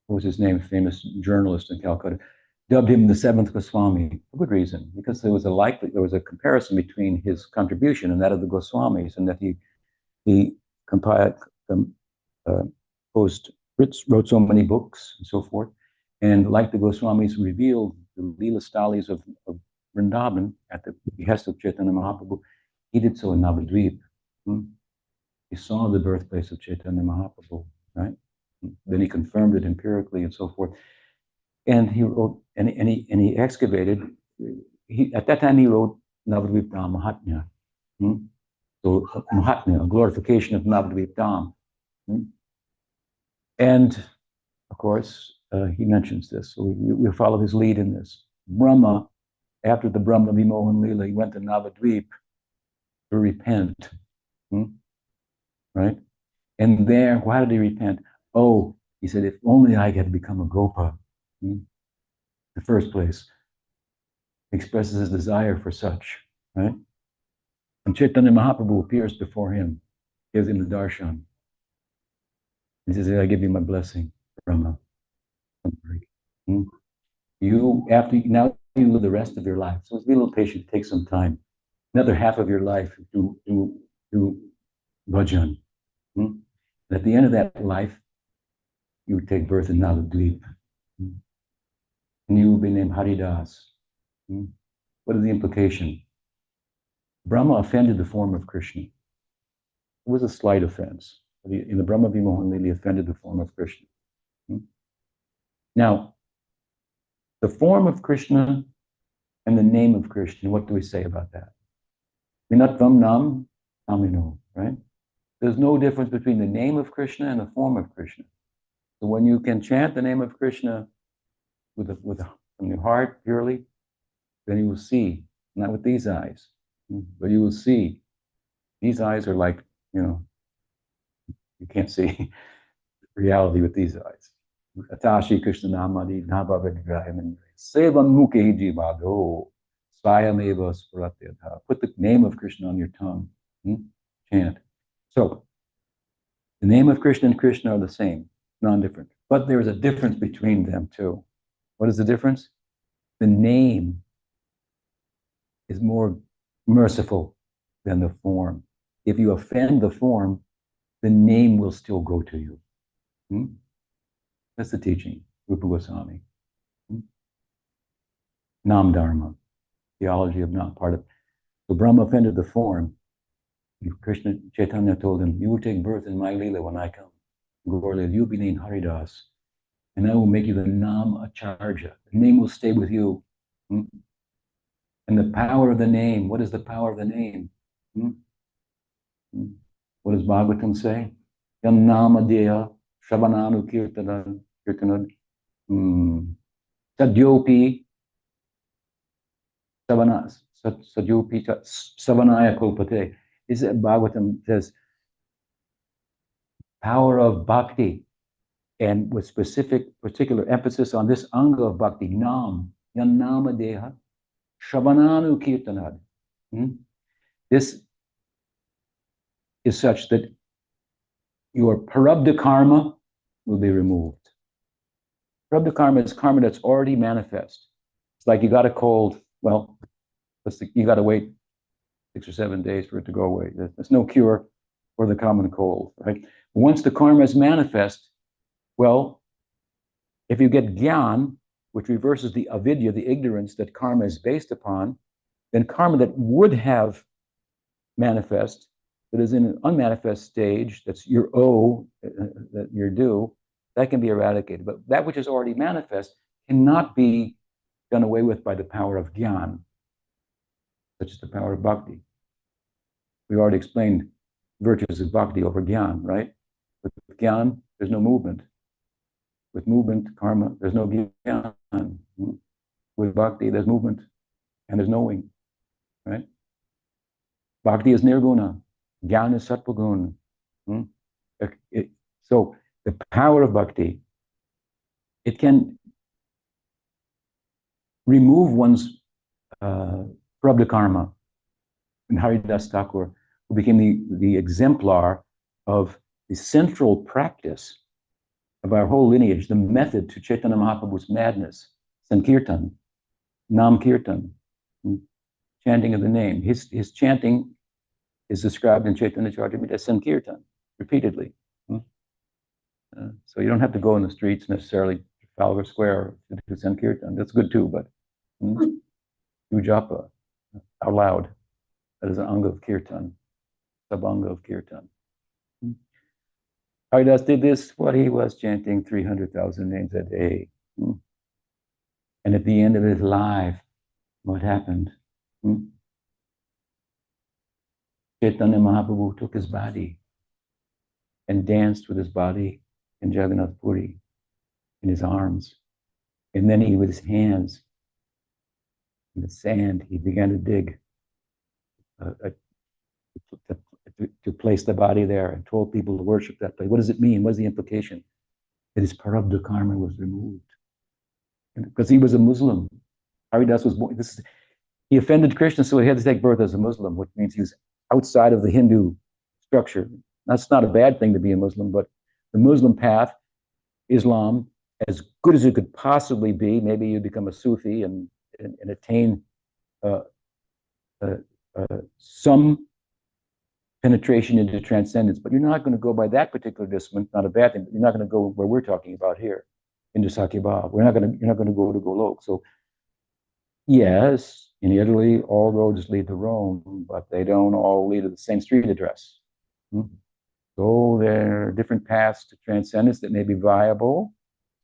what was his name? Famous journalist in Calcutta dubbed him the seventh Goswami for good reason, because there was a comparison between his contribution and that of the Goswamis, and that he compiled, uh, wrote so many books and so forth, and like the Goswamis revealed the Leela Stalis of Vrindavan at the behest of Chaitanya Mahaprabhu, he did so in Navadvip. He saw the birthplace of Chaitanya Mahaprabhu, right? Then he confirmed it empirically and so forth. And he wrote, and he excavated. At that time he wrote Navadvip Dham Mahatmya. So Mahatmya, a glorification of Navadvip Dham. And of course, he mentions this. So we follow his lead in this. Brahma, after the Brahma Vimohan Lila, he went to Navadvip to repent. Right? And there, why did he repent? Oh, he said, if only I had become a Gopa. The first place. He expresses his desire for such, right? And Chaitanya Mahaprabhu appears before him, gives him the darshan. He says, I give you my blessing, Brahma. Now you live the rest of your life. So be a little patient, take some time. Another half of your life to bhajan. And at the end of that life, you would take birth in Navadvip. And you will be named Haridas. What is the implication? Brahma offended the form of Krishna. It was a slight offense. In the Brahma Vimohan Lila, he offended the form of Krishna. Now, the form of Krishna and the name of Krishna, what do we say about that? Vinatvam nam amino, right? There's no difference between the name of Krishna and the form of Krishna. So when you can chant the name of Krishna from your heart purely, then you will see, not with these eyes, but you will see. These eyes are like, you can't see reality with these eyes. Atashi Krishna Namadi Naba Vigraham Sevan Mukhe Jivado Swayameva Spuratyatha. Put the name of Krishna on your tongue. Chant. So the name of Krishna and Krishna are the same, non-different. But there is a difference between them too. What is the difference? The name is more merciful than the form. If you offend the form, the name will still go to you. That's the teaching, Rupa Goswami. Nam Dharma, theology of not part of. So Brahma offended the form. Krishna Chaitanya told him, you will take birth in my Leela when I come. Gaurlila, you'll be named Haridas. And I will make you the Nam Acharya. The name will stay with you. And the power of the name, what is the power of the name? What does Bhagavatam say? Yam Namadeya Shravananu Kirtana Sadyopi Sadyopi Savanaya Kulpate. Is it Bhagavatam says power of bhakti, and with particular emphasis on this anga of bhakti, Nam, Yan Nama Deha, Shravananu Kirtanad. This is such that your parabdha karma will be removed. Parabdha karma is karma that's already manifest. It's like you got a cold, well, you got to wait 6 or 7 days for it to go away. There's no cure for the common cold, right? Once the karma is manifest, well, if you get gyan, which reverses the avidya, the ignorance that karma is based upon, then karma that would have manifest, that is in an unmanifest stage, that's your that you're due, that can be eradicated. But that which is already manifest cannot be done away with by the power of gyan, such as the power of bhakti. We already explained virtues of bhakti over gyan, right? With gyan, there's no movement. With movement, karma, there's no gyan. With bhakti, there's movement and there's knowing, right? Bhakti is nirguna. Gyan is sattva guna. So the power of bhakti, it can remove one's prabdha karma. and Haridas Thakur, who became the exemplar of the central practice of our whole lineage, the method to Chaitanya Mahaprabhu's madness, Sankirtan, Nam Kirtan, chanting of the name. His chanting is described in Chaitanya Charitamrita as Sankirtan, repeatedly. So you don't have to go in the streets necessarily, Trafalgar Square, to do Sankirtan. That's good too, but do japa out loud. That is an anga of Kirtan, sabanga of Kirtan. Haridas did this, what he was chanting 300,000 names a day. And at the end of his life, what happened? Chaitanya Mahaprabhu took his body and danced with his body in Jagannath Puri, in his arms. And then he, with his hands in the sand, he began to dig to place the body there and told people to worship that place. What does it mean? What is the implication? That his parabdha karma was removed. Because he was a Muslim. Haridas was born. He offended Krishna, so he had to take birth as a Muslim, which means he was outside of the Hindu structure. That's not a bad thing to be a Muslim, but the Muslim path, Islam, as good as it could possibly be, maybe you become a Sufi and attain some penetration into transcendence, but you're not going to go by that particular discipline. Not a bad thing, but you're not going to go where we're talking about here, into Sakyabhav. You're not going to go to Golok. So yes, in Italy, all roads lead to Rome, but they don't all lead to the same street address. So there are different paths to transcendence that may be viable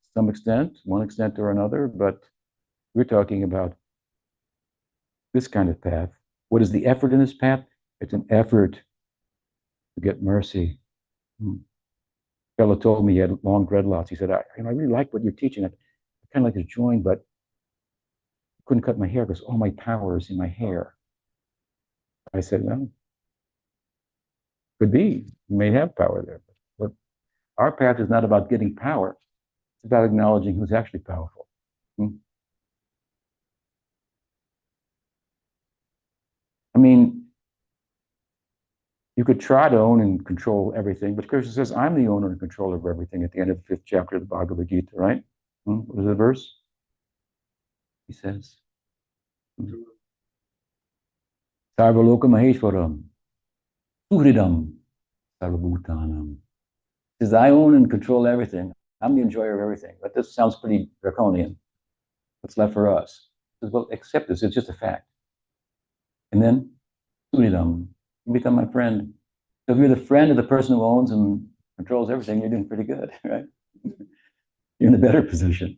to some extent, one extent or another, but we're talking about this kind of path. What is the effort in this path? It's an effort to get mercy. A fellow told me he had long dreadlocks. He said, I really like what you're teaching. I kind of like to join, but I couldn't cut my hair because all my power is in my hair. I said, well, could be. You may have power there. But our path is not about getting power. It's about acknowledging who's actually powerful. I mean, you could try to own and control everything, but Krishna says, I'm the owner and controller of everything at the end of the 5th chapter of the Bhagavad Gita, right? What is the verse? He says, Sarvaloka Maheshwaram, Suhridam, Sarvabhutanam. He says, I own and control everything. I'm the enjoyer of everything. But this sounds pretty draconian. What's left for us? He says, well, accept this. It's just a fact. And then, Suhridam, you become my friend. So if you're the friend of the person who owns and controls everything, you're doing pretty good, right? You're in a better position.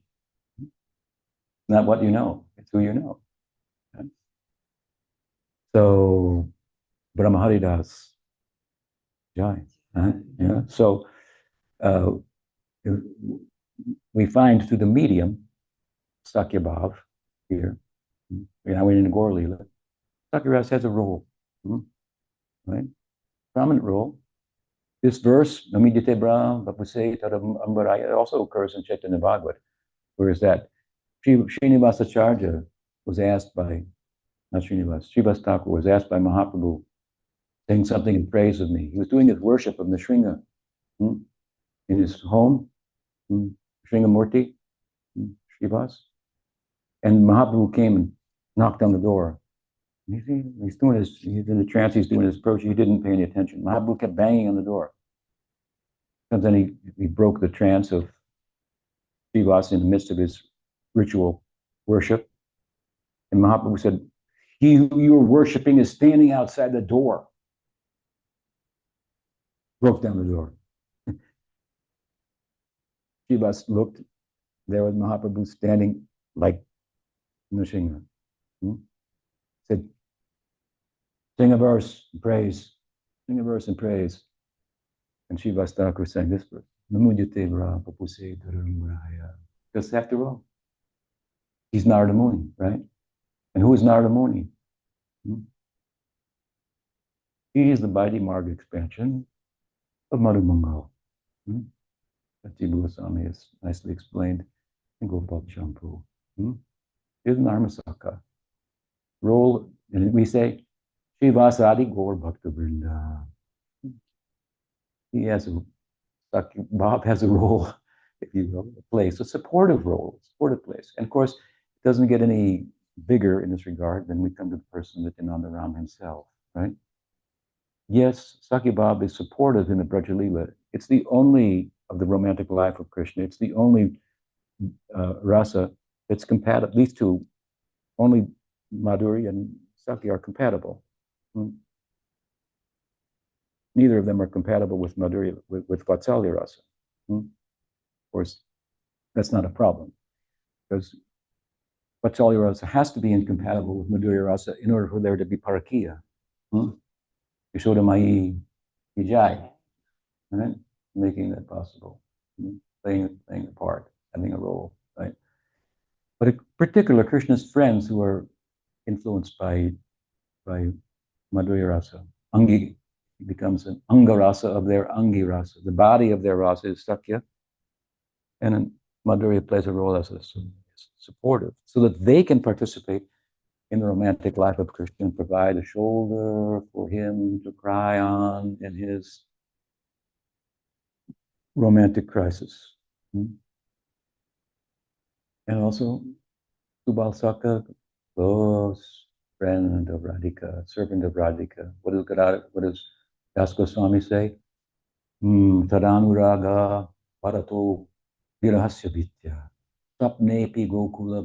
Not what you know, it's who you know. Right? So, Brahma Haridas, Jai. Yeah. So we find through the medium, Sakyabhav here, now we're in Gaur Lila, Sakyabhav has a role, right? Prominent role. This verse, Namidite Brahma, Vapuse, Tadam Ambaraya, also occurs in Chaitanya Bhagavat. Where is that? Srinivasacharya was asked by, not Srinivas, Srivas Thakur was asked by Mahaprabhu, saying something in praise of me. He was doing his worship of Nrsimha in his home, Sringamurti, Srivas. And Mahaprabhu came and knocked on the door. He's in a trance, he's doing his approach, he didn't pay any attention. Mahaprabhu kept banging on the door. And then he broke the trance of Srivas in the midst of his ritual worship. And Mahaprabhu said, he who you are worshiping is standing outside the door. Broke down the door. Srivas looked, there was Mahaprabhu standing like Nrsimha. Said, sing a verse and praise. Sing a verse and praise. And Srivas Thakur sang this verse. Because after all, he's Narada Muni, right? And who is Narada Muni? He is the Vaidhi Marga expansion of Madhu Mangal. Jiva Goswami has nicely explained in Gopal Champu. Is Narmasaka. Role, and we say, Shivasadi Gaur Bhakta Vrinda. He has a, Bob has a role, if you will, a place, a supportive role, a supportive place. And of course, it doesn't get any bigger in this regard when we come to the person Nityananda Ram himself, right? Yes, Sakya Bab is supportive in the Braja Lila. It's the only of the romantic life of Krishna. It's the only rasa that's compatible. These two, only Madhuri and Sakya are compatible. Neither of them are compatible with Madhurya, with Vatsalya rasa. Of course, that's not a problem because Vatsalya rasa has to be incompatible with Madhurya rasa in order for there to be Parakiya. Yashoda Mai Vijay, right? Making that possible, playing a part, having a role, right? But in particular, Krishna's friends who are influenced by Madhurya rasa, Angi becomes an Anga rasa of their Angi rasa. The body of their rasa is Sakya, and Madhurya plays a role as a supportive, so that they can participate in the romantic life of Krishna and provide a shoulder for him to cry on in his romantic crisis. And also, Subal Saka, close friend of Radhika, servant of Radhika. What does Das Goswami say? Tadanuraga parato virahasya vitya. Sapnepi gokula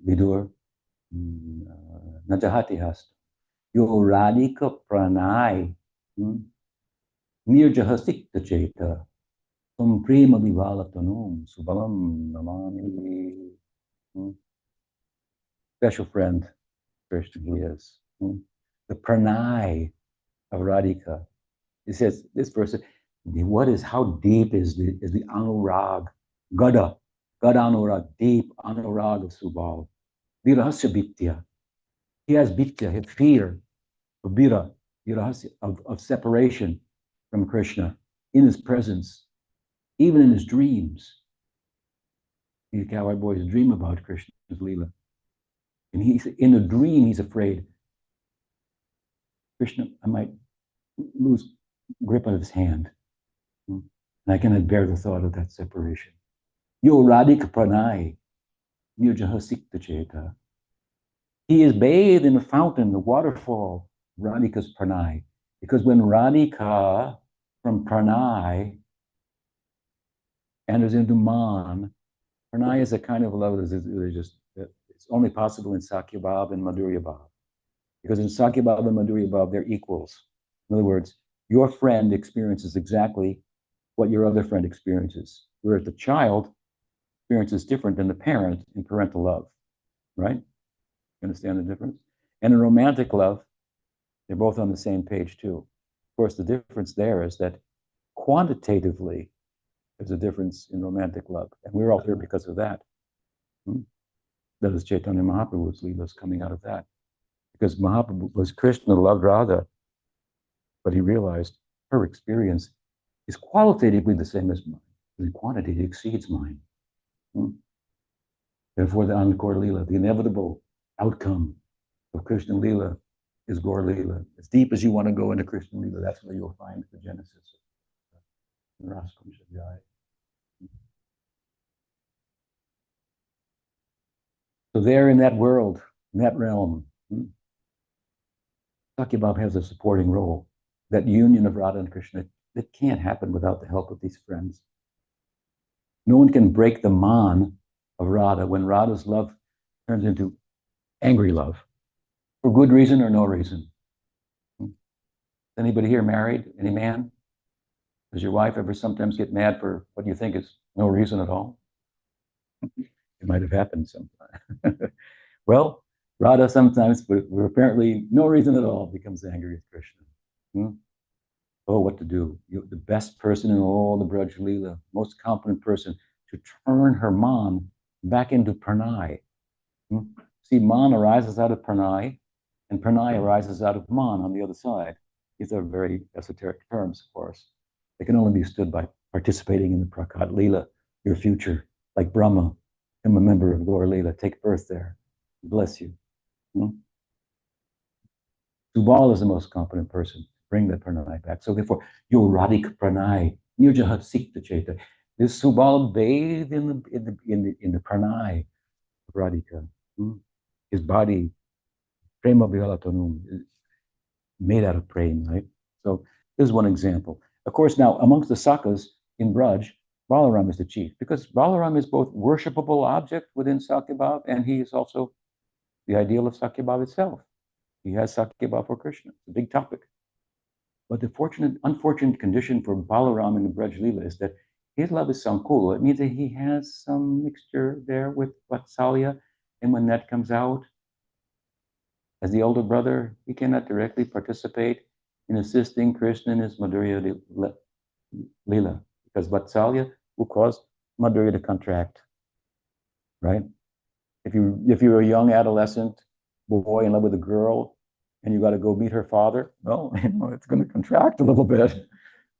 vidur najahati hasta. Yo Radhika pranay nirjahasikta cheta. Prema Vivalatanum, Subalam Namani. Special friend, Krishna he is. The pranay of Radhika. He says, this verse, how deep is the anurag, gada anurag, deep anurag of Subal. Virahasya Bitya. He has Bitya, his fear of Virahasya, of separation from Krishna in his presence. Even in his dreams, these cowboy boys dream about Krishna's Leela. And he's in a dream, he's afraid, Krishna, I might lose grip of his hand. And I cannot bear the thought of that separation. Yo Radhika Pranay, Nirjahasikta Cheta. He is bathed in the fountain, the waterfall, Radhika's Pranay. Because when Radhika from Pranay enters into Man, Pranay is a kind of love that it's only possible in Sakya Bhav and Madhurya Bhav. Because in Sakya Bhav and Madhurya Bhav, they're equals. In other words, your friend experiences exactly what your other friend experiences, whereas the child experiences different than the parent in parental love, right? You understand the difference? And in romantic love, they're both on the same page too. Of course, the difference there is that quantitatively, there's a difference in romantic love. And we're all here because of that. That is Chaitanya Mahaprabhu's Leelas coming out of that. Because Mahaprabhu was Krishna, loved Radha, but he realized her experience is qualitatively the same as mine. In quantity, it exceeds mine. Therefore, the Encore Leela, the inevitable outcome of Krishna Leela is Gaur Leela. As deep as you want to go into Krishna Leela, that's where you'll find the genesis of Raskunsha Jai. So there in that world, in that realm, Sakya Bhav has a supporting role. That union of Radha and Krishna, that can't happen without the help of these friends. No one can break the man of Radha when Radha's love turns into angry love, for good reason or no reason. Anybody here married? Any man? Does your wife ever sometimes get mad for what you think is no reason at all? It might have happened sometime. Well, Radha sometimes, for apparently no reason at all, becomes angry with Krishna. Oh, what to do? You're the best person in all the Braj Leela, most competent person to turn her man back into Pranay. See, man arises out of Pranay, and Pranay arises out of man on the other side. These are very esoteric terms, of course. They can only be stood by participating in the Prakat Leela, your future, like Brahma. Become a member of Gaur Leela, take birth there. Bless you. Subal is the most competent person to bring the pranay back. So therefore, Yoradik pranay, nirjahat sikta cheta. This Subal bathed in the pranay of Radhika. His body, prema vihalatanum, is made out of prema, right? So this is one example. Of course, now amongst the Sakas in Braj, Balaram is the chief because Balaram is both worshipable object within Sakyabhav and he is also the ideal of Sakyabhav itself. He has Sakyabhav for Krishna. It's a big topic. But the unfortunate condition for Balaram in the Braj Leela is that his love is Sankula. It means that he has some mixture there with Vatsalya. And when that comes out, as the older brother, he cannot directly participate in assisting Krishna in his Madhurya Leela. Because Vatsalya will cause Madhurya to contract, right? If you're a young adolescent boy in love with a girl and you got to go meet her father, well, it's going to contract a little bit.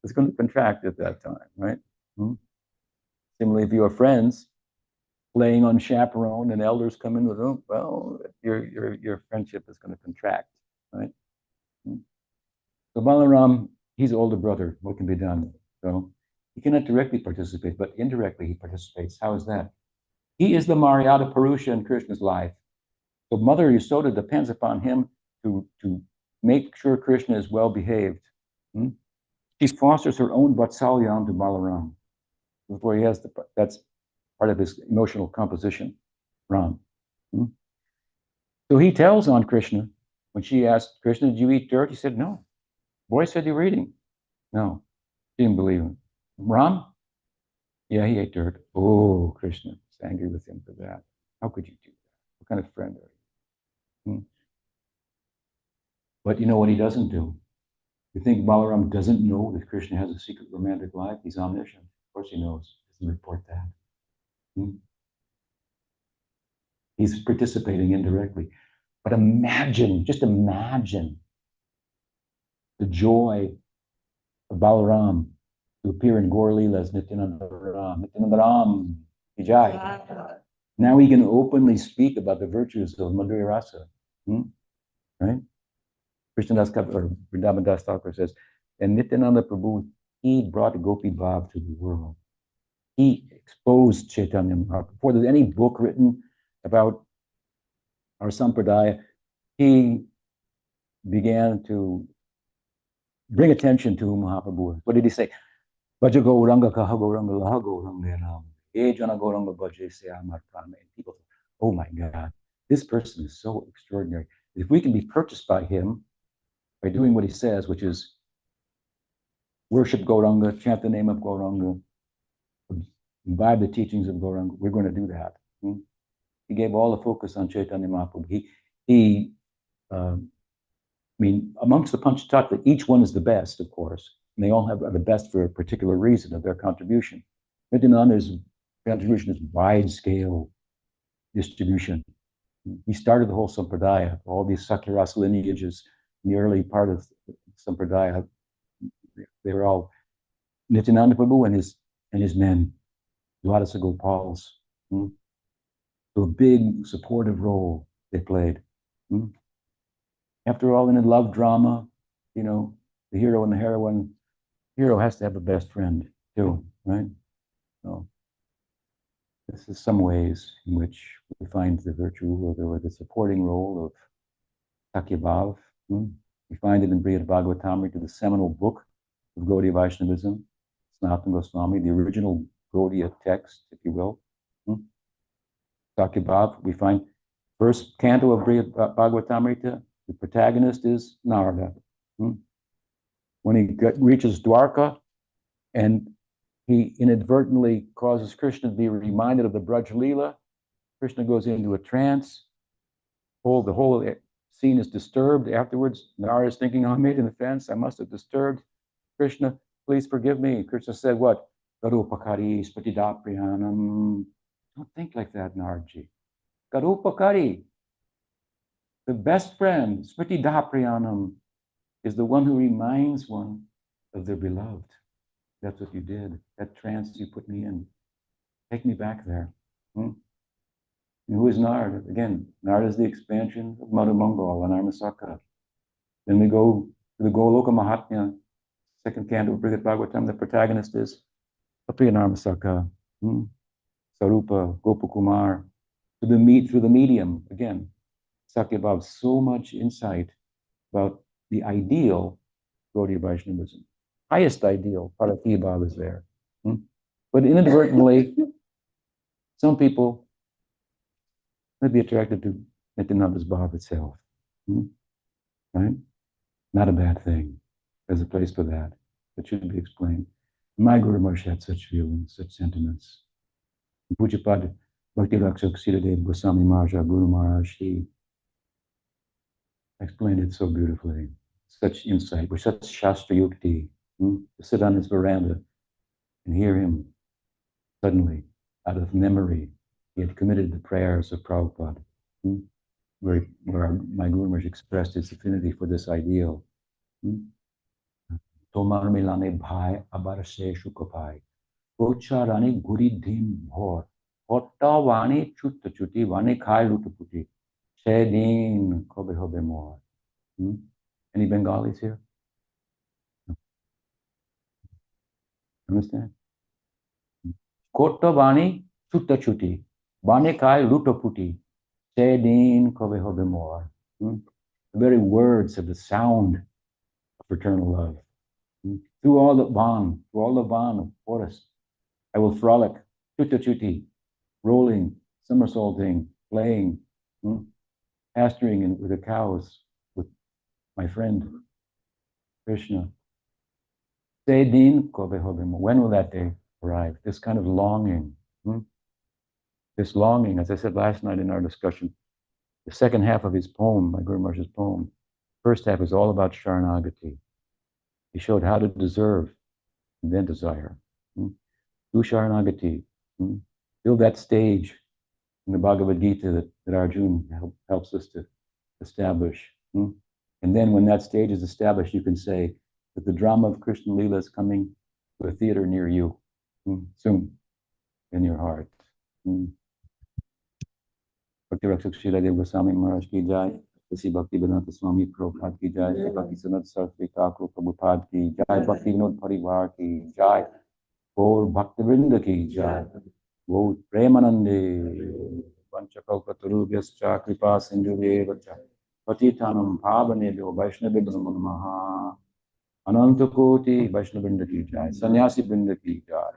It's going to contract at that time, right? Similarly, if you are friends playing unchaperoned and elders come in the room, well, your friendship is going to contract, right? So Balaram, he's older brother. What can be done? So he cannot directly participate, but indirectly he participates. How is that? He is the Maryada Purusha in Krishna's life. So Mother Yasoda depends upon him to make sure Krishna is well behaved. She fosters her own Vatsalya onto Balaram. Before he has that's part of his emotional composition, Ram. So he tells on Krishna. When she asked Krishna, did you eat dirt? He said, no. Boy said you were eating. No, she didn't believe him. Ram? Yeah, he ate dirt. Oh, Krishna is angry with him for that. How could you do that? What kind of friend are you? But you know what he doesn't do? You think Balaram doesn't know that Krishna has a secret romantic life? He's omniscient. Of course he knows. He doesn't report that. He's participating indirectly. But imagine, just imagine the joy of Balaram to appear in Gaur Leela as Nityananda Ram. Nityananda Ram, Vijay. Now he can openly speak about the virtues of Madhurya Rasa. Right? Krishnadas or Vrindavan Das Thakur says, and Nityananda Prabhu, he brought Gopi Bhav to the world. He exposed Chaitanya Mahaprabhu. Before there's any book written about our Sampradaya, he began to bring attention to Mahaprabhu. What did he say? Bhaja Gauranga Kaha Gauranga Laha Gauranga Ram. Ejana Gauranga Bhaja Se Amar Prama. And people say, oh my God, this person is so extraordinary. If we can be purchased by him by doing what he says, which is worship Gauranga, chant the name of Gauranga, imbibe the teachings of Gauranga, we're going to do that. He gave all the focus on Chaitanya Mahaprabhu. Amongst the Panchatattva, each one is the best, of course. And they all are the best for a particular reason of their contribution. Nityananda's contribution is wide-scale distribution. He started the whole Sampradaya, all these Sakyarasa lineages in the early part of Sampradaya. They were all Nityananda Prabhu and his men, Dwadasa Gopals. So a big supportive role they played. After all, in a love drama, the hero and the heroine, hero has to have a best friend too, right? So this is some ways in which we find the virtue or the supporting role of Sakyabhav. We find it in Brihad Bhagavatamrita, the seminal book of Gaudiya Vaishnavism, Sanatana Goswami, the original Gaudiya text, if you will. Sakyabhav, we find first canto of Brihad Bhagavatamrita, the protagonist is Narada. When he reaches Dwarka and he inadvertently causes Krishna to be reminded of the Braj Leela, Krishna goes into a trance. The whole scene is disturbed. Afterwards, Narada is thinking, oh, I made an offense. I must have disturbed Krishna. Please forgive me. Krishna said, what? Garupakari spatidapriyanam. Don't think like that, Naradji. Garupakari. The best friend, Smriti Dapriyanam, is the one who reminds one of their beloved. That's what you did. That trance you put me in. Take me back there. And who is Narada? Again, Narada is the expansion of Madhu Mangal and Armasaka. Then we go to the Goloka Mahatmya, second canto of Brihad Bhagavatam. The protagonist is Apriyanarmasaka, Sarupa, Gopakumar. Through the medium, again, Sakyabhav, so much insight about the ideal Gaudiya Vaishnavism. Highest ideal, Paratiya Bhav is there. But inadvertently, some people may be attracted to Nityananda's Bhav itself. Right? Not a bad thing. There's a place for that. That should be explained. My Guru Maharaj had such feelings, such sentiments. Pujapad Bhakti Rakshak Siradev Goswami Maharaj, our Guru Maharaj, he explained it so beautifully. Such insight, with such Shastra Yukti. To sit on his veranda and hear him suddenly, out of memory, he had committed the prayers of Prabhupada, where my Guru Maharaj expressed his affinity for this ideal. Tomar milane bhai abar se shukapai. Ocharani guri dim bhor. Hotta vani chutta chuti vani khai lutaputi. Shedin kobe hobe more. Any Bengalis here? Understand? Kotta vani chutta chuti. Vani khai lutaputi. Shedin kobe hobe more. The very words have the sound of fraternal love. Through all the van of forest, I will frolic, chutta chuti, rolling, somersaulting, playing, pasturing with the cows, with my friend Krishna. When will that day arrive? This kind of longing, this longing, as I said last night in our discussion, the second half of his poem, my Guru Maharaj's poem, first half is all about Sharanagati. He showed how to deserve and then desire. Do Sharanagati. Build that stage in the Bhagavad Gita that Arjuna helps us to establish. And then when that stage is established, you can say that the drama of Krishna Lila is coming to a theater near you soon in your heart. Bhakti Rakshak Shiradev Goswami Maharaj ki jai. Sri Bhakti Vedanta Swami Prabhupada ki jai. Sri Bhakti Sanat Saraswati Thakur Prabhupada ki jai. Bhakti Vinod Parivar ki jai. Gaur Bhakti Vrinda ki jai. Gaur Premanande. Panchakalpatarubhyascha kripa sindhudevacha. Patitanam Pavanebhyo Vaishnavibhyo Namaha. Ananta Koti Vaishnavrinda ki jai. Sannyasi Vrinda ki jai.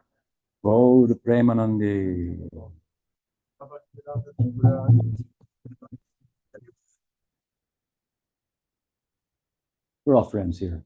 Gaur Premanande. We're all friends here.